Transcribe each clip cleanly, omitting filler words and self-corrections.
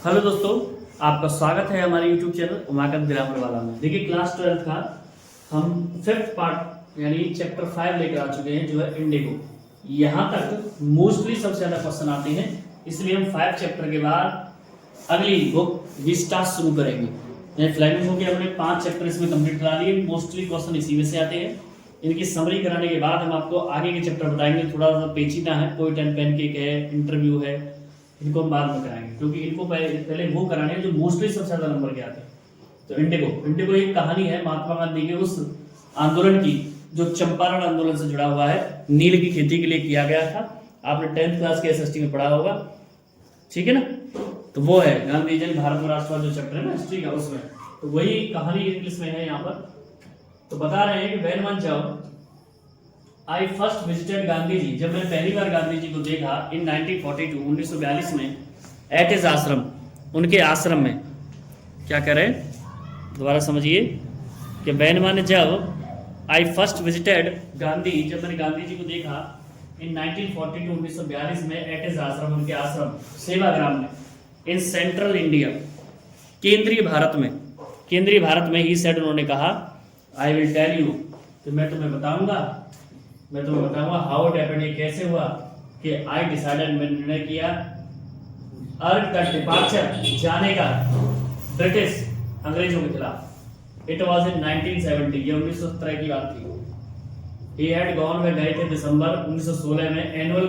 Hello दोस्तों, आपका स्वागत है हमारे YouTube चैनल उमाकांत ग्रामर वाला में। देखिए क्लास 12 का हम 5th पार्ट यानी चैप्टर 5 लेकर आ चुके हैं, जो है इंडिगो। यहाँ तक मोस्टली सबसे ज्यादा क्वेश्चन आते हैं, इसलिए हम 5 चैप्टर के बाद अगली बुक विस्टास शुरू करेंगे। फ्लाइंग बुक के हमने 5 चैप्टर इसमें कंप्लीट करा लिए। मोस्टली क्वेश्चन इसी में से आते हैं। इनकी समरी कराने के बाद हम आपको आगे के चैप्टर बताएंगे। थोड़ा सा पेचीदा है, पोइट एंड पैनकेक है, इंटरव्यू है, इनको हम बाद में कराएंगे, क्योंकि इनको पहले वो कराने हैं जो मोस्टली सबसे ज्यादा नंबर के आते हैं। तो इंडिगो एक कहानी है महात्मा गांधी के उस आंदोलन की जो चंपारण आंदोलन से जुड़ा हुआ है, नील की खेती के लिए किया गया था। आपने 10th क्लास के एसएसटी में पढ़ा होगा, ठीक है ना। तो वो है गांधी जन भारत में राष्ट्रवाद जो चैप्टर है ना हिस्ट्री का, उसमें तो वही कहानी इंग्लिश में है यहाँ पर। तो बता रहे हैं कि व्हेन वन जब आई फर्स्ट विजिटेड गांधी जी, जब मैंने पहली बार गांधी जी को देखा इन 1942 1942 में एट हिज आश्रम, उनके आश्रम में। क्या कह रहे हैं दोबारा समझिए कि व्हेन वन जब आई फर्स्ट विजिटेड गांधी, जब मैंने गांधी जी को देखा इन 1942 1942 में एट हिज आश्रम, उनके आश्रम सेवाग्राम में, इन सेंट्रल इंडिया, केंद्रीय भारत में ही सेड, उन्होंने कहा आई विल टेल यू, तो मैं तुम्हें बताऊंगा हाउ इट हैपेंड, ये कैसे हुआ कि आई डिसाइडेड, मैंने निर्णय किया अर्थ का डिपार्चर, जाने का ब्रिटिश अंग्रेजों के खिलाफ। इट वाज इन 1970, ये 1917 की बात थी। ही हैड गॉन, वे गए थे दिसंबर 1916 में एनुअल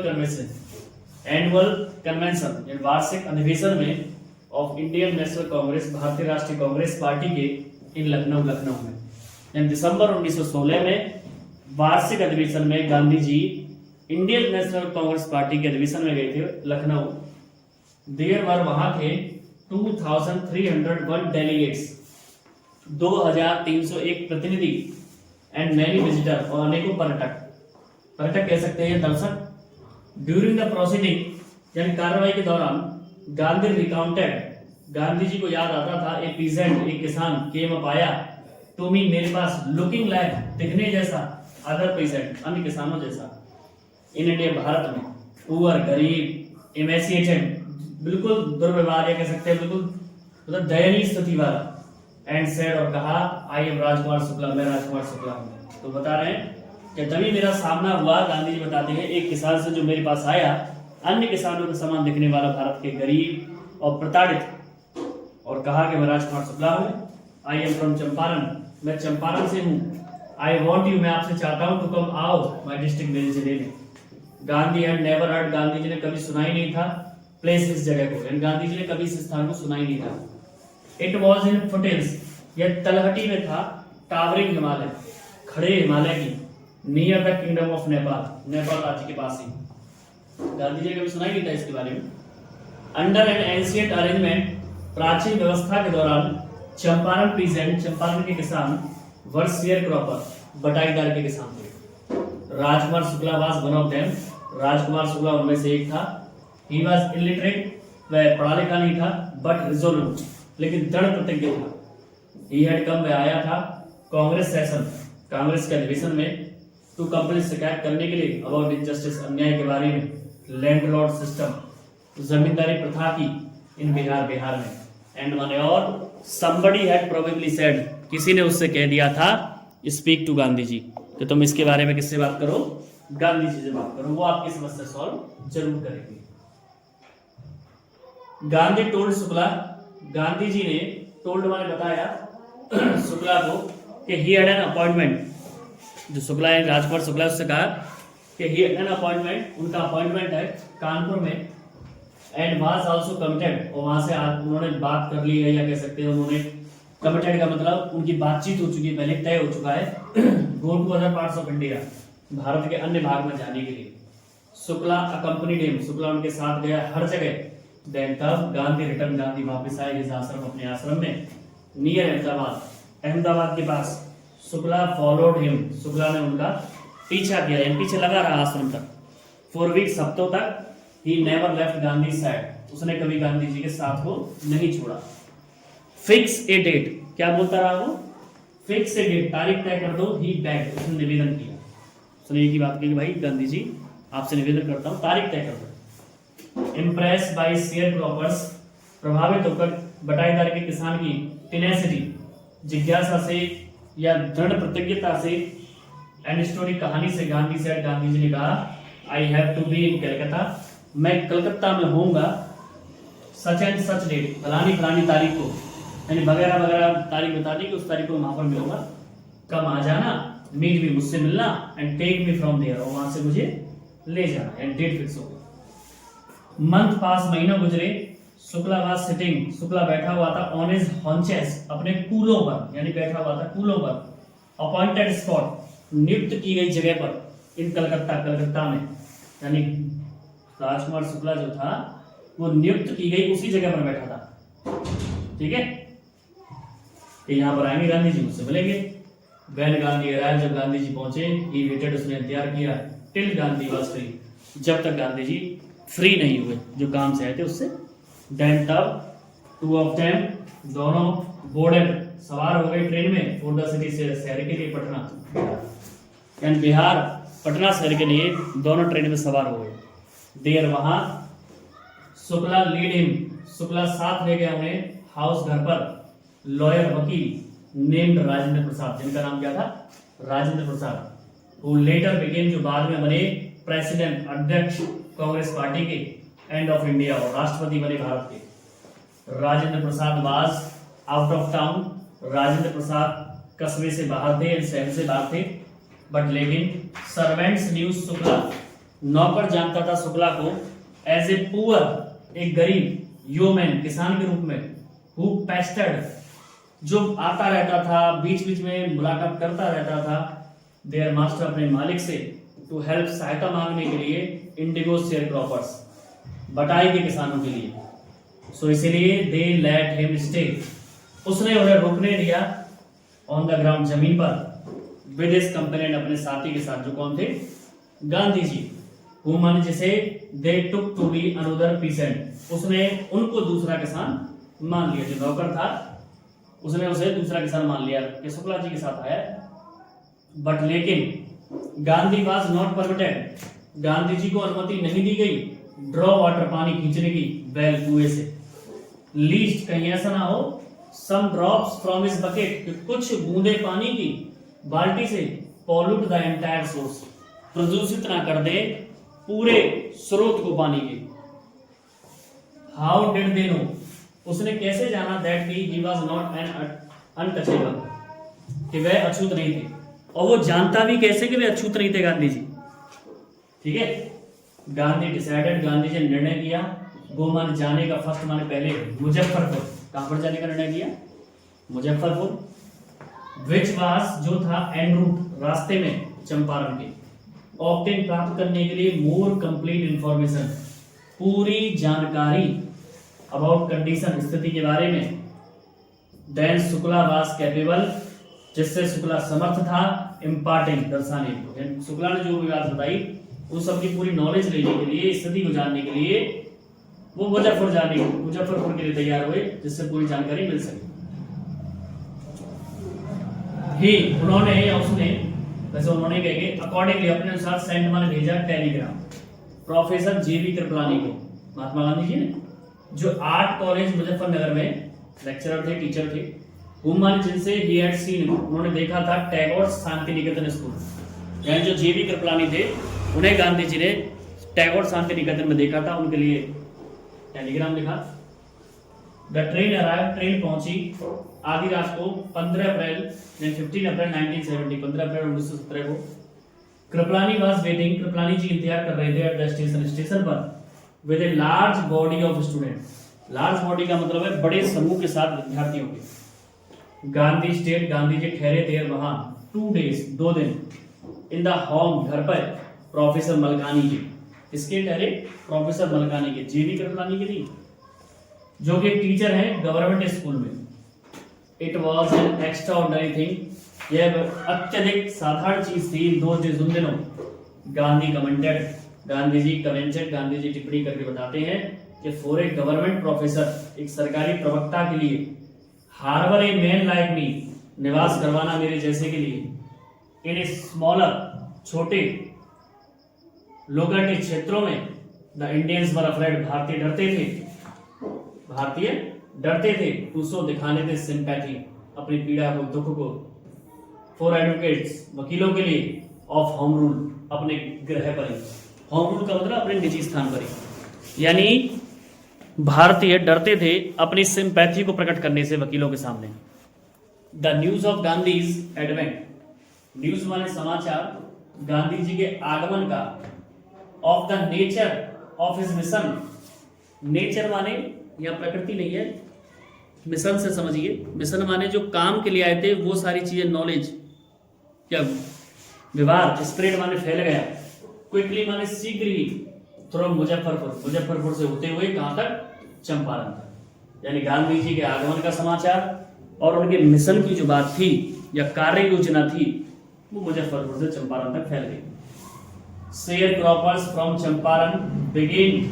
कन्वेंशन यानी वार्षिक अधिवेशन में ऑफ इंडियन नेशनल कांग्रेस, भारतीय राष्ट्रीय कांग्रेस पार्टी के इन लखनऊ में। यानी दिसंबर 1916 में वार्षिक अधिवेशन में Gandhi ji Indian national Congress party के अधिवेशन में गए थे लखनऊ। देयर वर, वहां थे 2301 डेलीगेट्स, 2301 प्रतिनिधि, एंड मैनी विजिटर, और अनेकों पर्यटक कह सकते हैं दर्शक। ड्यूरिंग द प्रोसीडिंग यानी कार्रवाई के दौरान गांधी रिकाउंटेड, गांधी जी को याद आता था, ए पीजेंट, एक किसान, केम अप आया, टू मी, मेरे पास, लुकिंग लाइक, दिखने जैसा, अदर पेशेंट, अन्य किसानों जैसा, इन इंडिया, भारत में, पुअर, गरीब, एमेसिएटेड, बिल्कुल दुर्व्यवहार या कह सकते हैं बिल्कुल मतलब दयनीय स्थिति वाला, एंड सेड, और कहा आई एम राजकुमार शुक्ला, मैं राजकुमार शुक्ला हूं। तो बता रहे हैं कि तभी मेरा सामना हुआ, गांधी जी बताते हैं, एक किसान से जो मेरे पास आया, अन्य किसानों के समान दिखने वाला, भारत के गरीब और प्रताड़ित, और कहा कि मैं राजकुमार शुक्ला हूं। आई एम फ्रॉम चंपारण, मैं चंपारण से हूं। आई वॉन्ट यू, मैं आपसे चाहता हूं, टू कम आओ माई डिस्ट्रिक्ट, मेरे जिले में। Gandhi had never heard, Gandhi ji ने कभी सुना ही नहीं था, प्लेस, इस जगह को, यानी गांधी जी ने कभी इस स्थान को सुना ही नहीं था। इट वॉज इन फुटेल्स, यह तलहटी में था, टावरिंग हिमालय, खड़े हिमालय की, near the kingdom of Nepal, Nepal राज्य के पास ही। गांधी जी ने कभी सुना ही नहीं था इसके बारे में। अंडर एन एंशिएंट अरेंजमेंट, प्राचीन व्यवस्था के दौरान, चंपारण पीजेंट, चंपारण के किसान, वर शेयर क्रॉपर, बटाईदार के किसान थे। Rajkumar Shukla was one of them, Rajkumar Shukla उनमें से एक था। ही वाज इलिटरेट, वह पढ़ा लिखा नहीं था, बट रिजोल्यूट, लेकिन दृढ़ प्रतिज्ञ था। ही हैड कम, वह आया था, कांग्रेस सेशन, कांग्रेस के अधिवेशन में, टू कंप्लेन, शिकायत करने के लिए, अबाउट इनजस्टिस, अन्याय के बारे में, लैंड लॉर्ड सिस्टम, जमींदारी प्रथा की, इन बिहार में, एंड माने, और somebody had probably said, किसी ने उससे कह दिया था, स्पीक टू गांधी जी, तो तुम इसके बारे में किससे बात करो, गांधी जी से बात करो, वो आपकी समस्या सॉल्व जरूर करेंगे। गांधी टोल्ड शुक्ला, गांधी जी ने टोल्ड माने बताया शुक्ला को कि ही हैड एन अपॉइंटमेंट, जो शुक्ला है राजकुमार शुक्ला, उससे कहा कि ही हैड एन अपॉइंटमेंट, उनका अपॉइंटमेंट है कानपुर में, एंड वाज आल्सो कमिटेड, और वहां से उन्होंने बात कर ली है, या कह सकते हैं उन्होंने, कमिटेड का मतलब उनकी बातचीत हो चुकी है, पहले तय हो चुका है, go to other parts of India, Bharat के अन्य भाग में जाने के लिए। शुक्ला अकंपनीड हिम, शुक्ला उनके साथ गया हर जगह। देन तब गांधी रिटर्न, गांधी वापस आए इस आश्रम, अपने आश्रम में, नियर अहमदाबाद के पास। शुक्ला फॉलोड हिम, शुक्ला ने उनका पीछा किया, यानी पीछे लगा रहा आश्रम तक, 4 वीक्स, हफ्तों तक। He never left Gandhi side, उसने कभी गांधी जी के साथ को नहीं छोड़ा। फिक्स ए डेट, क्या बोलता रहा वो, फिक्स ए डेट, तारीख तय कर दो। ही बेग्ड, उसने निवेदन किया, उसने एक ही बात की कि भाई गांधी जी आपसे निवेदन करता हूं, तारीख तय कर दो। इम्प्रेस बाय शेयर क्रॉपर्स, प्रभावित होकर बटाईदार के किसान की टेनेसिटी, जिज्ञासा से या दृढ़ प्रतिज्ञता से एंड स्टोरी कहानी से गांधी जी ने कहा I have to be in Calcutta, मैं कलकत्ता में होऊंगा सच एंड सच डेट, फलानी तारीख को, यानी वगैरह वगैरह तारीख बता दी कि उस तारीख को वहां पर मिलूंगा, कब आ जाना, मीट भी मुझसे मिलना and take me from there, और वहां से मुझे ले जाना, एंड डेट फिक्स हो गई। मंथ पास, महीना गुजरे, शुक्ला वाज सिटिंग, शुक्ला बैठा हुआ था ऑन हिज हॉन्चेस, अपने कूलों पर, यानी बैठा हुआ था कूलों पर, अपॉइंटेड स्पॉट, नियुक्त की गई जगह पर, इन कलकत्ता में, यानी राजकुमार शुक्ला जो था वो नियुक्त की गई उसी जगह पर बैठा था, ठीक है, कि यहाँ पर आएंगे गांधी जी, मुझसे मिलेंगे। व्हेन गांधी अराइव्ड, जब गांधी जी पहुंचे, ही वेटेड, उसने इंतजार किया, टिल गांधी वाज फ्री, जब तक गांधी जी फ्री नहीं हुए, जो काम से आए थे उससे। देन तब टू ऑफ देम, दोनों बोर्डेड, सवार हो गए ट्रेन में, फॉर द सिटी, से शहर के लिए, पटना एंड बिहार, पटना शहर के लिए दोनों ट्रेन में सवार हो गए। देर, वहां, शुक्ला लीड हिम, शुक्ला साथ ले गया उन्हें, हाउस, घर पर, लॉयर, वकील, नेम्ड राजेंद्र प्रसाद, जिनका नाम क्या था, Rajendra Prasad, who later became, जो बाद में बने प्रेसिडेंट, अध्यक्ष कांग्रेस पार्टी के, एंड ऑफ इंडिया, और राष्ट्रपति बने भारत के। Rajendra Prasad was out of town, Rajendra Prasad कस्बे से बाहर थे, शहर से बाहर थे, बट लेकिन सर्वेंट्स न्यू शुक्ला, नौकर जानता था शुक्ला को, एज ए पुअर, एक गरीब, ह्यूमन, किसान के रूप में, हु पेस्टेड, जो आता रहता था, बीच बीच में मुलाकात करता रहता था, देयर मास्टर, अपने मालिक से, टू हेल्प, सहायता मांगने के लिए, इंडिगो शेयर क्रॉपर्स, बटाई के किसानों के लिए। सो इसीलिए दे लेट हिम स्टे, उसने उन्हें रुकने दिया, ऑन द ग्राउंड, जमीन पर, विद हिज कंपेनियन, अपने साथी के साथ, जो कौन थे, गांधी जी, हुमन, जिसे दे टुक टू बी अनदर पीसेंट, उसने उनको दूसरा किसान मान लिया, जो नौकर था उसने उसे दूसरा किसान मान लिया कि शुक्ला जी के साथ आया। बट लेकिन Gandhi was not permitted, Gandhi ji को अनुमति नहीं दी गई, ड्रॉ वाटर, पानी खींचने की, वेल, कुएं से, लीस्ट, कहीं ऐसा ना हो, सम ड्रॉप्स फ्रॉम हिज बकेट, कुछ बूंदे पानी की बाल्टी से, पॉल्यूट द एंटायर सोर्स, प्रदूषित ना कर दे पूरे स्रोत को पानी के। हाउ डिड दे नो, उसने कैसे जाना, that he was not an untouchable, कि वह अछूत नहीं थे, और वो जानता भी कैसे कि वे अछूत नहीं थे गांधी जी, ठीक है। गांधी डिसाइडेड, गांधी जी ने निर्णय किया, वो मान जाने का, फर्स्ट माने पहले मुजफ्फरपुर, कहां पर जाने का निर्णय किया, मुजफ्फरपुर, विच वाज, जो था, एन रूट, रास्ते में, चंपारण के, ऑब्टेन, प्राप्त करने के लिए, मोर कंप्लीट इंफॉर्मेशन, पूरी जानकारी, अबाउट कंडीशन, स्थिति के बारे में, देन शुक्ला वाज कैपेबल, जिससे शुक्ला समर्थ था, इम्पार्टिंग, दर्शाने को, शुक्ला ने जो भी बात बताई उस सब की पूरी नॉलेज लेने के लिए, स्थिति को जानने के लिए वो मुजफ्फरपुर के लिए तैयार हुए, जिससे पूरी जानकारी मिल सके। ही, उन्होंने या उसने, वैसे उन्होंने कहेंगे, अकॉर्डिंगली, अपने अनुसार, सेंड माने भेजा, टेलीग्राम, प्रोफेसर जेबी कृपलानी को, महात्मा गांधी जी ने, जो आर्ट कॉलेज मुजफ्फरनगर में लेक्चरर थे, टीचर थे, हुमान, जिनसे ही हैड सीन, उन्होंने देखा था, टैगोर शांति निकेतन स्कूल, यानी जो जेबी कृपलानी थे, उन्हें गांधी जी ने टैगोर शांति निकेतन में देखा था, उनके लिए टेलीग्राम लिखा। द ट्रेन अराइव, ट्रेन पहुंची आधी रात को 15 अप्रैल 1970, 15 अप्रैल 1917 को। कृपलानी वाज वेटिंग, कृपलानी जी इंतजार कर रहे थे एट द स्टेशन, स्टेशन पर, with a large body of student. Large body का मतलब है बड़े समूह के साथ विद्यार्थियों के। गांधी स्टेट, गांधी जी ठहरे थे वहां 2 days, 2 दिन, इन द होम, घर पर, प्रोफेसर मलकानी के। इसके ठहरे प्रोफेसर मलकानी के, जेबी कृपलानी के नहीं, जो कि टीचर है गवर्नमेंट स्कूल में। It was an extraordinary thing, यह अत्यधिक साधारण चीज थी। उन दिनों गांधी कमेंटेड, गांधी जी कमेंटेड, गांधी जी टिप्पणी करके बताते हैं कि फॉर ए गवर्नमेंट प्रोफेसर, एक सरकारी प्रवक्ता के लिए, harbour a man like me, निवास करवाना मेरे जैसे के लिए, इन स्मॉलर, छोटे लोकल क्षेत्रों में, द इंडियंस वर अफ्रेड, भारतीय डरते थे, भारतीय डरते थे, टू शो दिखाने थे सिंपैथी, अपनी पीड़ा को, दुख को, फॉर एडवोकेट्स वकीलों के लिए, ऑफ होम रूल अपने गृह पर ही, होम रूल का मतलब अपने निजी स्थान पर ही, यानी भारतीय डरते थे अपनी सिंपैथी को प्रकट करने से वकीलों के सामने। The news of Gandhi's advent, news माने समाचार, गांधी जी के आगमन का, of the nature of his mission, nature माने यहाँ प्रकृति नहीं है, मिशन से समझिए, मिशन माने जो काम के लिए आए थे वो सारी चीजें, नॉलेज क्या व्यवहार, स्प्रेड माने फैल गया, क्विकली माने शीघ्र ही, थ्रू मुजफ्फरपुर, मुजफ्फरपुर से होते हुए कहां तक, चंपारण तक, यानी गांधी जी के आगमन का समाचार और उनके मिशन की जो बात थी या कार्य योजना थी वो मुजफ्फरपुर से चंपारण तक फैल गई। Share croppers from Champaran begin,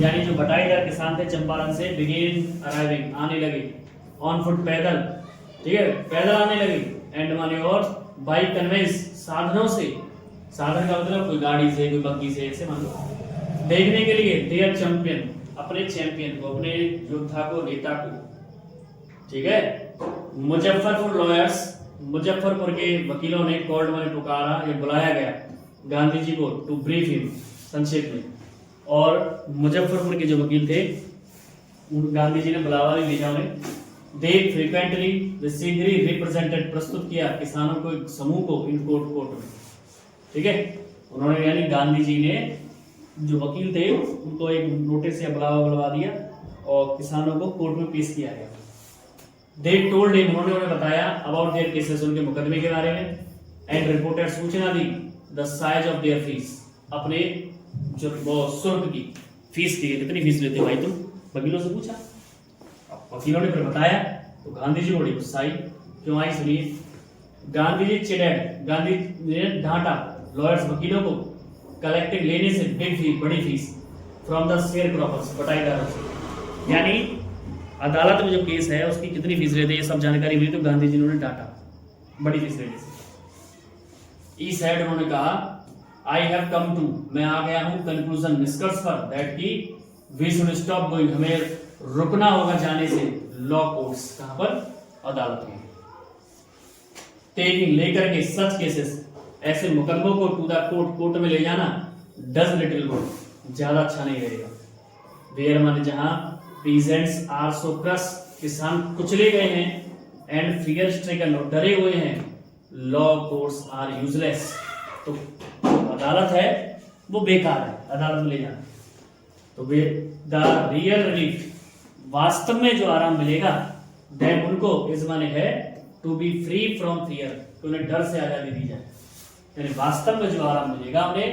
यानी जो बटाईदार किसान थे चंपारण से, बिगिन अराइविंग आने लगे, ऑन फुट पैदल, ठीक है पैदल आने लगे, एंड माने और बाई कन्वेंस साधनों से, साधन का मतलब कोई गाड़ी से, कोई बग्गी से, ऐसे मान लो, देखने के लिए देयर चैंपियन, अपने चैंपियन को, अपने योद्धा को, नेता को, ठीक है। मुजफ्फरपुर लॉयर्स, मुजफ्फरपुर के वकीलों ने, कॉल्ड माने पुकारा या बुलाया गया गांधी जी को, टू ब्रीफ हिम संक्षेप में, और मुजफ्फरपुर के जो वकील थे उन गांधी जी ने बुलावा भी भेजा उन्हें। दे फ्रीक्वेंटली, वे शीघ्र ही रिप्रेजेंटेड, प्रस्तुत किया किसानों को, एक समूह को, इन कोर्ट में, ठीक है। उन्होंने यानी गांधी जी ने जो वकील थे उनको एक नोटिस या बुलावा दिया और किसानों को कोर्ट में पेश किया गया। दे टोल्ड हिम, उन्होंने उन्हें बताया, अबाउट देयर केसेस, उनके मुकदमे के बारे में, एंड रिपोर्टेड, सूचना दी, the size of their fees, अपने जो वो शुल्क की, फीस की, कितनी फीस लेते भाई तुम, वकीलों से पूछा, वकीलों ने फिर बताया, तो गांधी जी बड़ी गुस्सा आई, क्यों आई सुनिए। गांधी जी चिड़ेड, गांधी जी ने डांटा लॉयर्स वकीलों को, कलेक्टिंग लेने से बिग फीस, बड़ी fees, from the sharecroppers, बटाईदारों से, यानी अदालत में जो केस है उसकी कितनी फीस लेते, ये सब जानकारी मिली तो गांधी जी ने डांटा, बड़ी फीस लेने से। ई सैड, उन्होंने कहा, आई हैव कम टू, मैं आ गया हूं कंक्लूजन, निष्कर्ष पर, दैट की वी शुड स्टॉप गोइंग, हमें रुकना होगा जाने से, लॉ कोर्ट्स, कहां पर, अदालत में, टेकिंग, लेकर के, सच केसेस, ऐसे मुकदमों को, टू द कोर्ट, कोर्ट में ले जाना, डज लिटिल गुड, ज्यादा अच्छा नहीं रहेगा। वेयर माने जहां, पीजेंट्स आर सो क्रश, किसान कुचले गए हैं, एंड फियर स्ट्रिकन, डरे हुए हैं, लॉ कोर्ट्स आर यूजलेस, तो अदालत है वो बेकार है, अदालत में ले जाना, तो वे द रियल रिलीफ, वास्तव में जो आराम मिलेगा, दैट उनको, इस माने है, to be free from fear, तो उन्हें डर से आजादी दी जाए, यानी वास्तव में जो आराम मिलेगा, उन्हें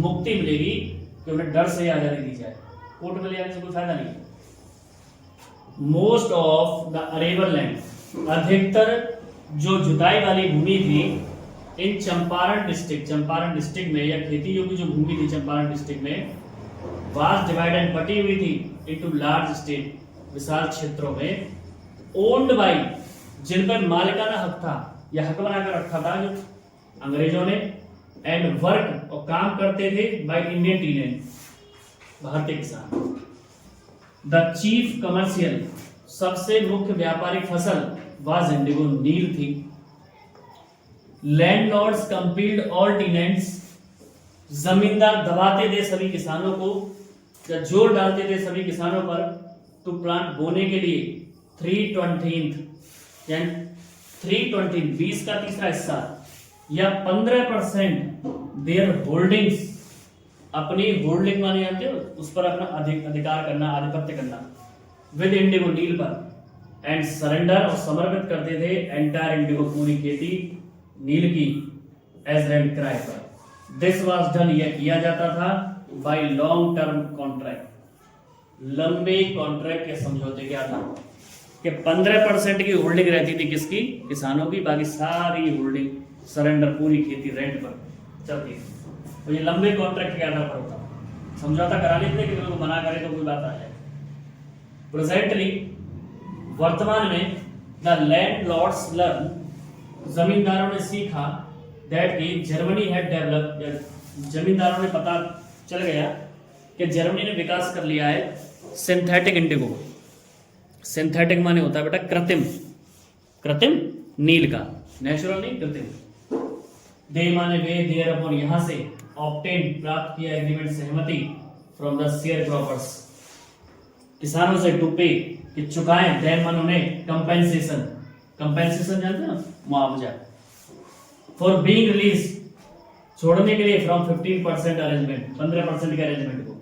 मुक्ति मिलेगी कि उन्हें डर से आजादी दी जाए, कोर्ट में ले जाने से कोई फायदा नहीं। Most of the arable land, अधिकतर जो जुताई वाली भूमि थी, इन चंपारण डिस्ट्रिक्ट, चंपारण डिस्ट्रिक्ट में, या खेती योग्य जो भूमि थी चंपारण डिस्ट्रिक्ट में, वास्ट डिवाइडेड, बटी हुई थी, इनटू लार्ज स्टेट, विशाल क्षेत्रों में, ओन्ड बाई, जिन पर मालिकाना हक था या हक बनाकर रखा था जो अंग्रेजों ने, एंड वर्क, और काम करते थे, बाय इंडियन टीनेज, भारतीय किसान। द चीफ कमर्शियल, सबसे मुख्य व्यापारिक फसल, वाज इंडिगो, नील थी। लैंडलॉर्ड्स कंपील्ड ऑल टीनेंट्स, जमींदार दबाते थे सभी किसानों को, या जोर डालते थे सभी किसानों पर, टू प्लांट, बोने के लिए, 3/20, यानी 3/20, 20 का तीसरा हिस्सा, या 15% देयर होल्डिंग्स, अपनी होल्डिंग माने जानते हो, उस पर अपना अधिकार करना, आधिपत्य करना, विद इंडिगो, नील पर, एंड सरेंडर, और समर्पित करते थे, एंटायर इंडिगो, पूरी खेती नील की, एज रेंट, किराए पर। दिस वाज डन, यह किया जाता था, बाय लॉन्ग टर्म कॉन्ट्रैक्ट, लंबे कॉन्ट्रैक्ट के समझौते, क्या था कि 15% की होल्डिंग रहती थी किसकी, किसानों की, बाकी सारी होल्डिंग, सरेंडर, पूरी खेती रेंट पर चलती थी। तो ये लंबे कॉन्ट्रैक्ट के आधार पर होता, समझौता करा लेते थे कि लोग मना करे तो कोई बात आ जाए। प्रेजेंटली, वर्तमान में, द लैंड लॉर्ड्स लर्न, जमींदारों ने सीखा, दैट की जर्मनी हैड डेवलप्ड, जमींदारों ने पता चल गया कि जर्मनी ने विकास कर लिया है, सिंथेटिक इंडिगो, सिंथेटिक माने होता है बेटा कृत्रिम, कृत्रिम नील का, नेचुरल नहीं कृत्रिम। दे माने वे, देयर अपॉन यहां से, ऑब्टेन प्राप्त किया, एग्रीमेंट सहमति, फ्रॉम द शेयर क्रॉपर्स किसानों से, टू पे कि चुकाएं, देन माने उन्हें, कंपेंसेशन, कंपेंसेशन जानते हो मुआवजा, फॉर बीइंग रिलीज छोड़ने के लिए, फ्रॉम 15% अरेंजमेंट 15% के अरेंजमेंट को,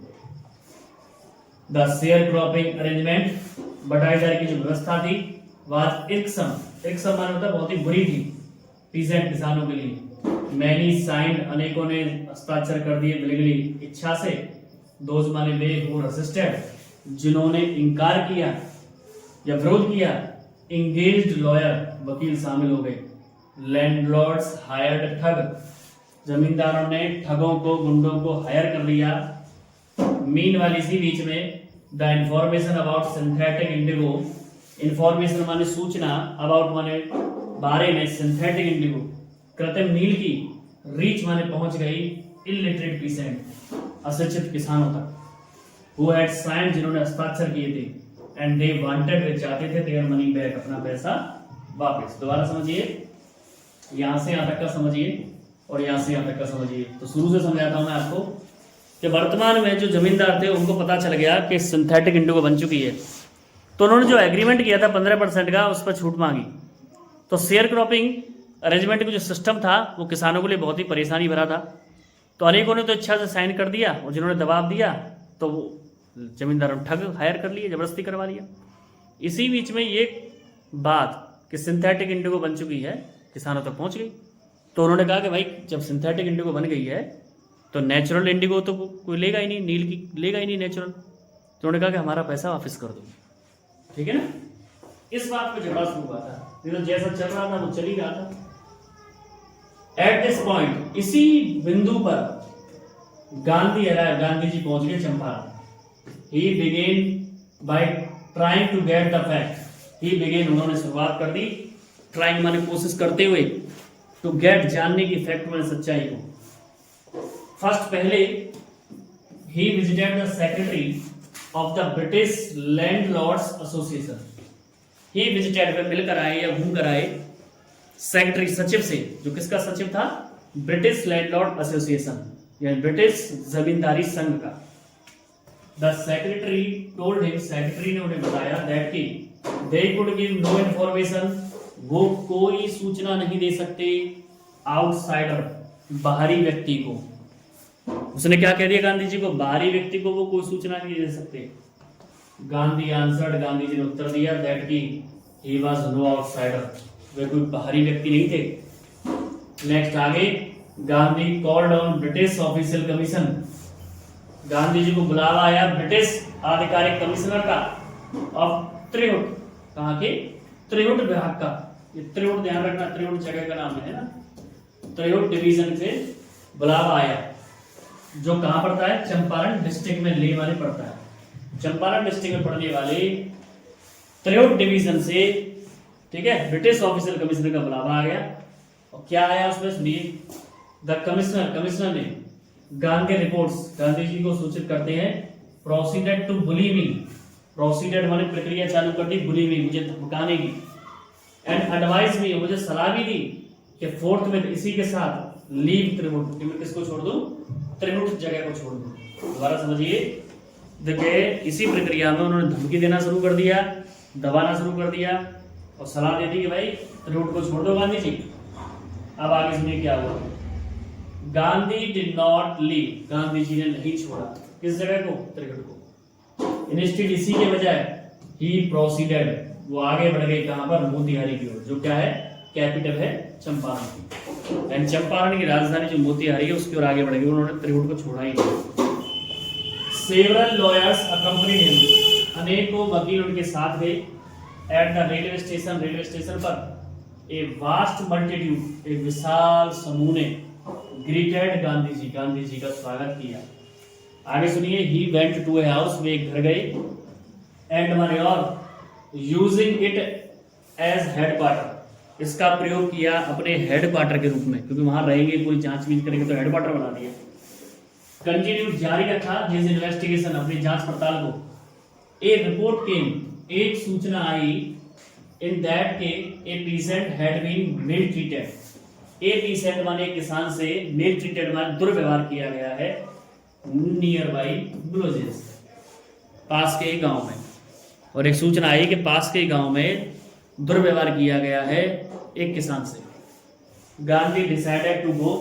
द शेयर क्रॉपिंग अरेंजमेंट बटाईदारी की जो व्यवस्था थी, वाज इक्सम, इक्सम माने होता बहुत ही बुरी थी, पीसेंट किसानों के लिए, मैनी साइंड अनेकों ने हस्ताक्षर कर दिए, विलिंगली इच्छा से, दोज माने वे हु रेसिस्टेड जिन्होंने इनकार किया या विरोध किया, इंगेज्ड लॉयर वकील शामिल हो गए, लैंडलॉर्ड्स हायर्ड ठग जमींदारों ने ठगों को, गुंडों को हायर कर लिया, मीन वाली इसी बीच में, the information about synthetic Indigo, information माने सूचना, अबाउट माने बारे में, सिंथेटिक इंडिगो कृत्रिम नील की, रीच माने पहुंच गई, इलिटरेट पीसेंट अशिक्षित किसानों तक, हु हैड साइंड जिन्होंने हस्ताक्षर किए थे, एंड दे वांटेड वे चाहते थे, देयर मनी बैक अपना पैसा वापस। दोबारा समझिए, यहां से यहां तक का समझिए और यहां से यहां तक का समझिए। तो शुरू से समझाता हूं मैं आपको कि वर्तमान में जो जमींदार थे उनको पता चल गया कि सिंथेटिक इंडिगो बन चुकी है, तो उन्होंने जो एग्रीमेंट किया था 15% का, उस पर छूट मांगी। तो शेयर क्रॉपिंग अरेंजमेंट का जो सिस्टम था वो किसानों के लिए बहुत ही परेशानी भरा था, तो अनेकों ने तो इच्छा से साइन कर दिया, और जिन्होंने दबाव दिया तो वो जमींदारों ने ठग हायर कर लिए, जबरदस्ती करवा दिया। इसी बीच में ये बात कि सिंथेटिक इंडिगो बन चुकी है किसानों तक पहुंच गई, तो उन्होंने कहा कि भाई जब सिंथेटिक इंडिगो बन गई है तो नेचुरल इंडिगो तो कोई लेगा ही नहीं, नील की लेगा ही नहीं नेचुरल, तो उन्होंने कहा कि हमारा पैसा वापस कर दो, ठीक है ना। इस बात पे झगड़ा शुरू हुआ था, तो जैसा चल रहा था वो चल ही रहा था। एट दिस पॉइंट, इसी बिंदु पर गांधी अराइव, गांधी जी पहुंच गए Champaran. He began by trying to get the fact, he began उन्होंने शुरुआत कर दी, ट्राइंग माने कोशिश करते हुए, टू गेट जानने की, फैक्ट माने सच्चाई को। फर्स्ट पहले he visited the secretary of the British landlords association, he visited में मिलकर आए या घूम कर आए सेक्रेटरी सचिव से, जो किसका सचिव था, ब्रिटिश लैंडलॉर्ड एसोसिएशन यानी ब्रिटिश जमींदारी संघ का। The secretary told him, secretary ने उन्हें बताया, दैट की they could give no information, वो कोई सूचना नहीं दे सकते, आउटसाइडर बाहरी व्यक्ति को। उसने क्या कह दिया गांधी जी को, बाहरी व्यक्ति को वो कोई सूचना नहीं दे सकते। गांधी आंसर्ड, गांधी जी ने उत्तर दिया, दैट की ही वाज नो आउटसाइडर, वे कोई बाहरी व्यक्ति नहीं थे। नेक्स्ट आगे, Gandhi called on British official commission, Gandhi ji को बुलावा आया ब्रिटिश आधिकारिक कमिश्नर का ऑफ त्रिहुट, कहाँ के, त्रिहुट विभाग का। ये त्रिहुट ध्यान रखना, त्रिहुट जगह का नाम है ना, त्रिहुट डिवीजन से बुलावा आया, जो कहां पड़ता है, चंपारण डिस्ट्रिक्ट में, ले वाले पड़ता है, चंपारण डिस्ट्रिक्ट में पड़ने वाले त्रिहुट डिवीजन से, ठीक है, ब्रिटिश ऑफिशियल कमिश्नर का बुलावा आ गया। और क्या आया उसमें, सुनिए, द कमिश्नर, कमिश्नर ने गांधी रिपोर्ट्स, गांधी जी को सूचित करते हैं, proceeded to bully me, proceeded माने प्रक्रिया चालू कर दी, बुली मी मुझे धमकाने की, एंड एडवाइस मी मुझे सलाह भी दी कि फोर्थ में इसी के साथ लीव त्रिहुट, कि मैं किसको छोड़ दूं, त्रिहुट जगह को छोड़ दूं। दोबारा समझिए, देखिए इसी प्रक्रिया में उन्होंने धमकी देना शुरू कर दिया, दबाना शुरू कर दिया और सलाह दे दी कि भाई त्रिहुट को छोड़ दो गांधी जी। अब आगे सुनिए क्या हुआ, Gandhi did not leave, Gandhi ji ने नहीं छोड़ा किस जगह को, त्रिहुट को। इंस्टीट्यूट इसी के बजाय ही प्रोसीडेड, वो आगे बढ़ गए कहां पर, मोतिहारी की ओर, जो क्या है, कैपिटल है चंपारण की, एंड चंपारण की राजधानी जो मोतिहारी है उसकी ओर आगे बढ़ गए, उन्होंने त्रिहुट को छोड़ा ही नहीं। सेवरल लॉयर्स अकम्पनीड हिम, अनेकों वकील उनके साथ गए। At the railway station, railway station पर ए वास्ट मल्टीट्यूड, एक विशाल समूह ने ग्रीटेड गांधी जी, गांधी जी का स्वागत किया। आगे सुनिए, he went to a house, वे एक घर गए, एंड माने और यूजिंग इट एज हेडक्वार्टर, इसका प्रयोग किया अपने हेडक्वार्टर के रूप में, क्योंकि वहां रहेंगे, पूरी जांच बीच करेंगे, तो हेडक्वार्टर बना दिया। कंटिन्यू जारी रखा हिज इन्वेस्टिगेशन, अपनी जांच पड़ताल को। ए रिपोर्ट केम, एक सूचना आई इन दैट के a peasant had been mistreated, a peasant माने किसान से मिल ट्रीटेड माने दुर्व्यवहार किया गया है नियर बाई विलेजेस, पास के गांव में। और एक सूचना आई कि पास के गांव में दुर्व्यवहार किया गया है एक किसान से। Gandhi decided to go,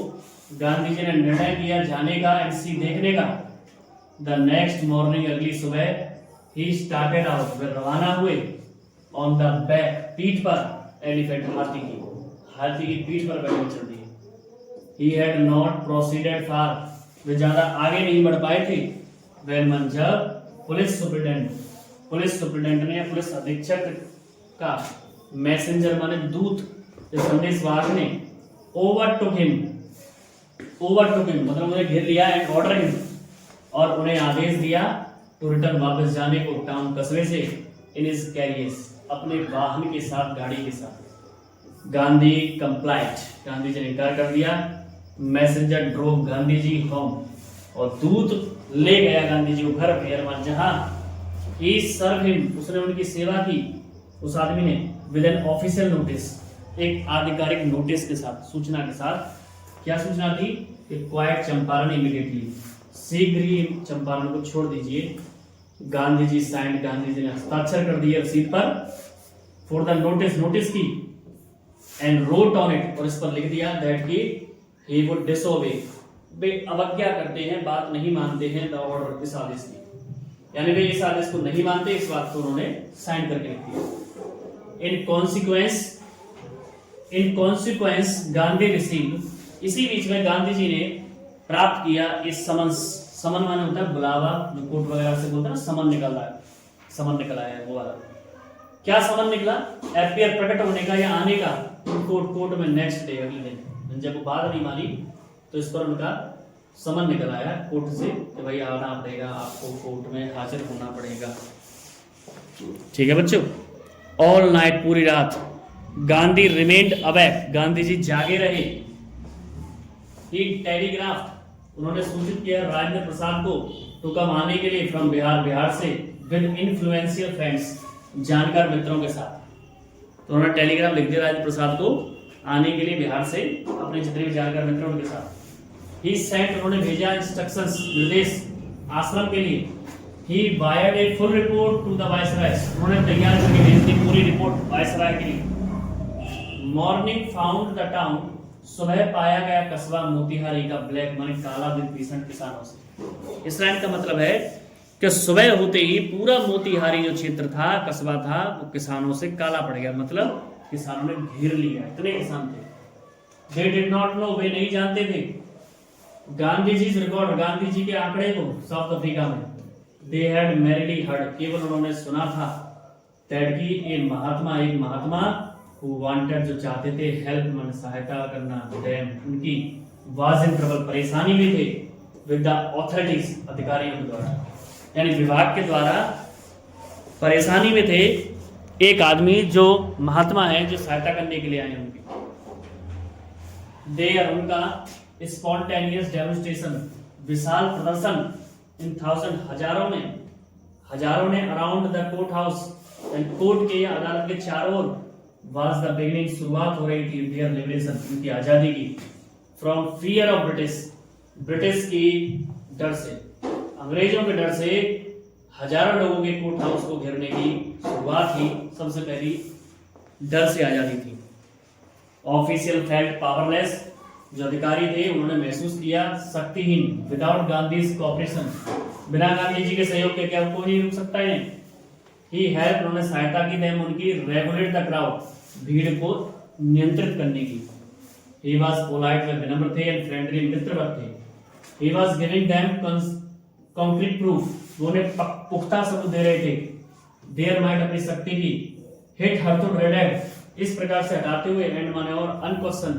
Gandhi ji ने निर्णय किया जाने का एंड सी देखने का। द नेक्स्ट मॉर्निंग, अगली सुबह, ही स्टार्टेड आउट, वे रवाना हुए ऑन द बैक, पीठ पर, एलिफेंट, हाथी की पीठ पर बैठे चल दिए। ही हैड नॉट प्रोसीडेड फार, वे ज्यादा आगे नहीं बढ़ पाए थे। वेन जब पुलिस सुप्रिटेंडेंट ने, पुलिस अधीक्षक का, मैसेंजर माने दूत, संदेशवाहक ने, ओवरटुक हिम मतलब उन्हें घेर लिया, एंड ऑर्डर हिम, और उन्हें आदेश दिया टू रिटर्न, वापस जाने को, टाउन, कस्बे से, इन हिज कैरियर्स, अपने वाहन के साथ, गाड़ी के साथ। गांधी कंप्लाइड, गांधी जी ने इनकार कर दिया। Messenger drove Gandhi ji home, और दूत ले गया गांधी जी को घर, वेयर जहां ही सर्व हिम, उसने उनकी सेवा की, उस आदमी ने, विद एन ऑफिशियल नोटिस, एक आधिकारिक नोटिस के साथ, सूचना के साथ। क्या सूचना थी कि क्वाइट चंपारण इमीडिएटली, शीघ्र ही चंपारण को छोड़ दीजिए। गांधी जी साइंड, गांधी जी ने हस्ताक्षर कर दिए रसीद पर, फॉर द नोटिस की, एंड रोट ऑन इट, और इस पर लिख दिया दैट की ही वुड डिसओबे, वे अवज्ञा करते हैं, बात नहीं मानते हैं, द ऑर्डर, इस आदेश की, यानी वे इस आदेश को नहीं मानते, इस बात को उन्होंने साइन करके लिख दिया। इन कॉन्सिक्वेंस गांधी रिसीव, इसी बीच में गांधी जी ने प्राप्त किया इस समन माने होता है बुलावा, जो कोर्ट वगैरह से बोलते हैं ना, समन निकला है वो वाला। क्या समन निकला? एपियर, प्रकट होने का या आने का कोर्ट में नेक्स्ट डे, अगले दिन। जब वो बात नहीं मानी तो इस पर उनका समन निकल आया कोर्ट से कि भाई आना पड़ेगा, आपको कोर्ट में हाजिर होना पड़ेगा। ठीक है बच्चों। ऑल नाइट, पूरी रात, गांधी रिमेन्ड अवेक, गांधी जी जागे रहे। ही टेलीग्राफ, उन्होंने सूचित किया राजेंद्र प्रसाद को तो कम आने के लिए, फ्रॉम बिहार से, विद इन्फ्लुएंशियल फ्रेंड्स, जानकार मित्रों के साथ। तो उन्होंने टेलीग्राम लिख दिया राजेंद्र प्रसाद को आने के लिए बिहार से, अपने जितने भी जानकार मित्र उनके साथ। ही सेंट, उन्होंने भेजा इंस्ट्रक्शंस, निर्देश, आश्रम के लिए। He wired a full report to the viceroy, उन्होंने तैयार करके भेज दी पूरी रिपोर्ट वायसराय के लिए। मॉर्निंग फाउंड द टाउन, सुबह पाया गया कस्बा मोतिहारी का ब्लैक माने काला, विद किसानों से। इस लाइन का मतलब है कि सुबह होते ही पूरा मोतिहारी जो क्षेत्र था, कस्बा था, वो किसानों से काला पड़ गया, मतलब किसानों ने घेर लिया, इतने किसान थे। दे डिड नॉट नो, वे नहीं जानते थे। गांधी जी रिकॉर्ड, गांधी जी के आंकड़े को, साउथ अफ्रीका में, दे हैड मैरिली हर्ड, केवल उन्होंने सुना था, दैट की एक महात्मा हु वांटेड, जो चाहते थे, हेल्प मन, सहायता करना, देम, उनकी, वाज इन ट्रबल, परेशानी में थे, विद द ऑथोरिटीज, अधिकारियों के द्वारा, यानी विभाग के द्वारा परेशानी में थे। एक आदमी जो महात्मा है, जो सहायता करने के लिए आए उनकी। देयर, उनका स्पॉन्टेनियस डेमोन्स्ट्रेशन, विशाल प्रदर्शन, इन थाउजेंड, हजारों ने around the court house, court के या अदालत के चारों ओर, वाज द बिगिनिंग, शुरुआत हो रही थी, देयर लिबरेशन, उनकी आजादी की, फ्रॉम फियर ऑफ ब्रिटिश की डर से, अंग्रेजों के डर से हजारों लोगों के कोर्ट हाउस को घेरने की शुरुआत ही सबसे पहली डर से आजादी थी। ऑफिशियल फेल्ट पावरलेस, जो अधिकारी थे उन्होंने महसूस किया शक्तिहीन, विदाउट गांधीज कोऑपरेशन, बिना गांधी जी के सहयोग के क्या कोई नहीं रुक सकता है। ही हेल्प, उन्होंने सहायता की, देम, उनकी, रेगुलेट द क्राउड, भीड़ को नियंत्रित करने की। ही वाज पोलाइट, वे विनम्र थे, एंड फ्रेंडली, मित्रवत थे। He was giving them concrete proof, वो उन्हें पुख्ता सबूत दे रहे थे, देयर माइट, अपनी शक्ति की। हिट हर टू रेडेड, इस प्रकार से हटाते हुए, एंड माने, और अनक्वेश्चन,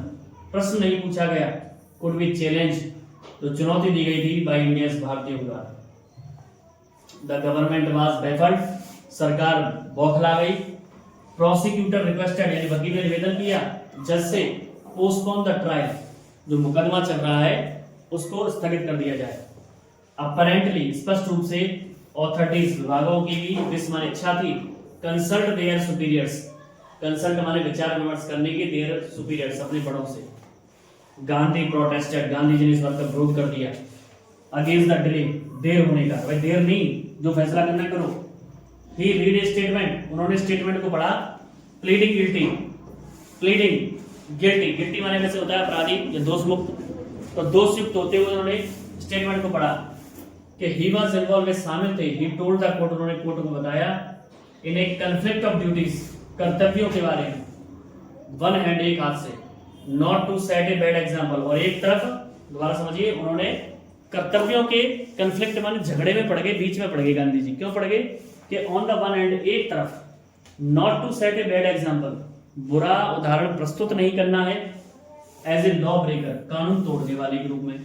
प्रश्न नहीं पूछा गया, कुड बी चैलेंज, तो चुनौती दी गई थी बाय इंडियंस, भारतीयों द्वारा। द गवर्नमेंट वाज बैफल्ड, सरकार बौखला गई। प्रोसिक्यूटर रिक्वेस्टेड, यानी वकील ने निवेदन किया जज से, पोस्टपोन द ट्रायल, जो मुकदमा चल रहा है उसको स्थगित कर दिया जाए। अपरेंटली, स्पष्ट रूप से, ऑथोरिटीज, विभागों की भी विस्मान इच्छा थी कंसल्ट देयर सुपीरियर्स, कंसल्ट माने विचार विमर्श करने की, देयर सुपीरियर्स अपने बड़ों से। गांधी प्रोटेस्टेड, गांधी जी ने इस बात का विरोध कर दिया। अगेंस्ट द डिले, देर होने का, भाई देर नहीं, जो फैसला करना करो। ही रीड स्टेटमेंट, उन्होंने स्टेटमेंट को पढ़ा। Pleading guilty, pleading guilty, guilty माने कैसे होता है अपराधी या दोष मुक्त, तो दोष युक्त होते हुए उन्होंने स्टेटमेंट को पढ़ा कि ही वाज इन्वॉल्व में शामिल थे। ही टोल्ड द कोर्ट, उन्होंने कोर्ट को बताया in a conflict of duties, कर्तव्यों के बारे में, वन हैंड, एक हाथ से, not to set a bad example, और एक तरफ, दोबारा समझिए, उन्होंने कर्तव्यों के कन्फ्लिक्ट माने झगड़े में पड़ गए, बीच में पड़ गए गांधी जी। क्यों पड़ गए कि ऑन द वन हैंड, एक तरफ, not to set a bad example, बुरा उदाहरण प्रस्तुत नहीं करना है, एज ए लॉ ब्रेकर, कानून तोड़ने वाले के रूप में,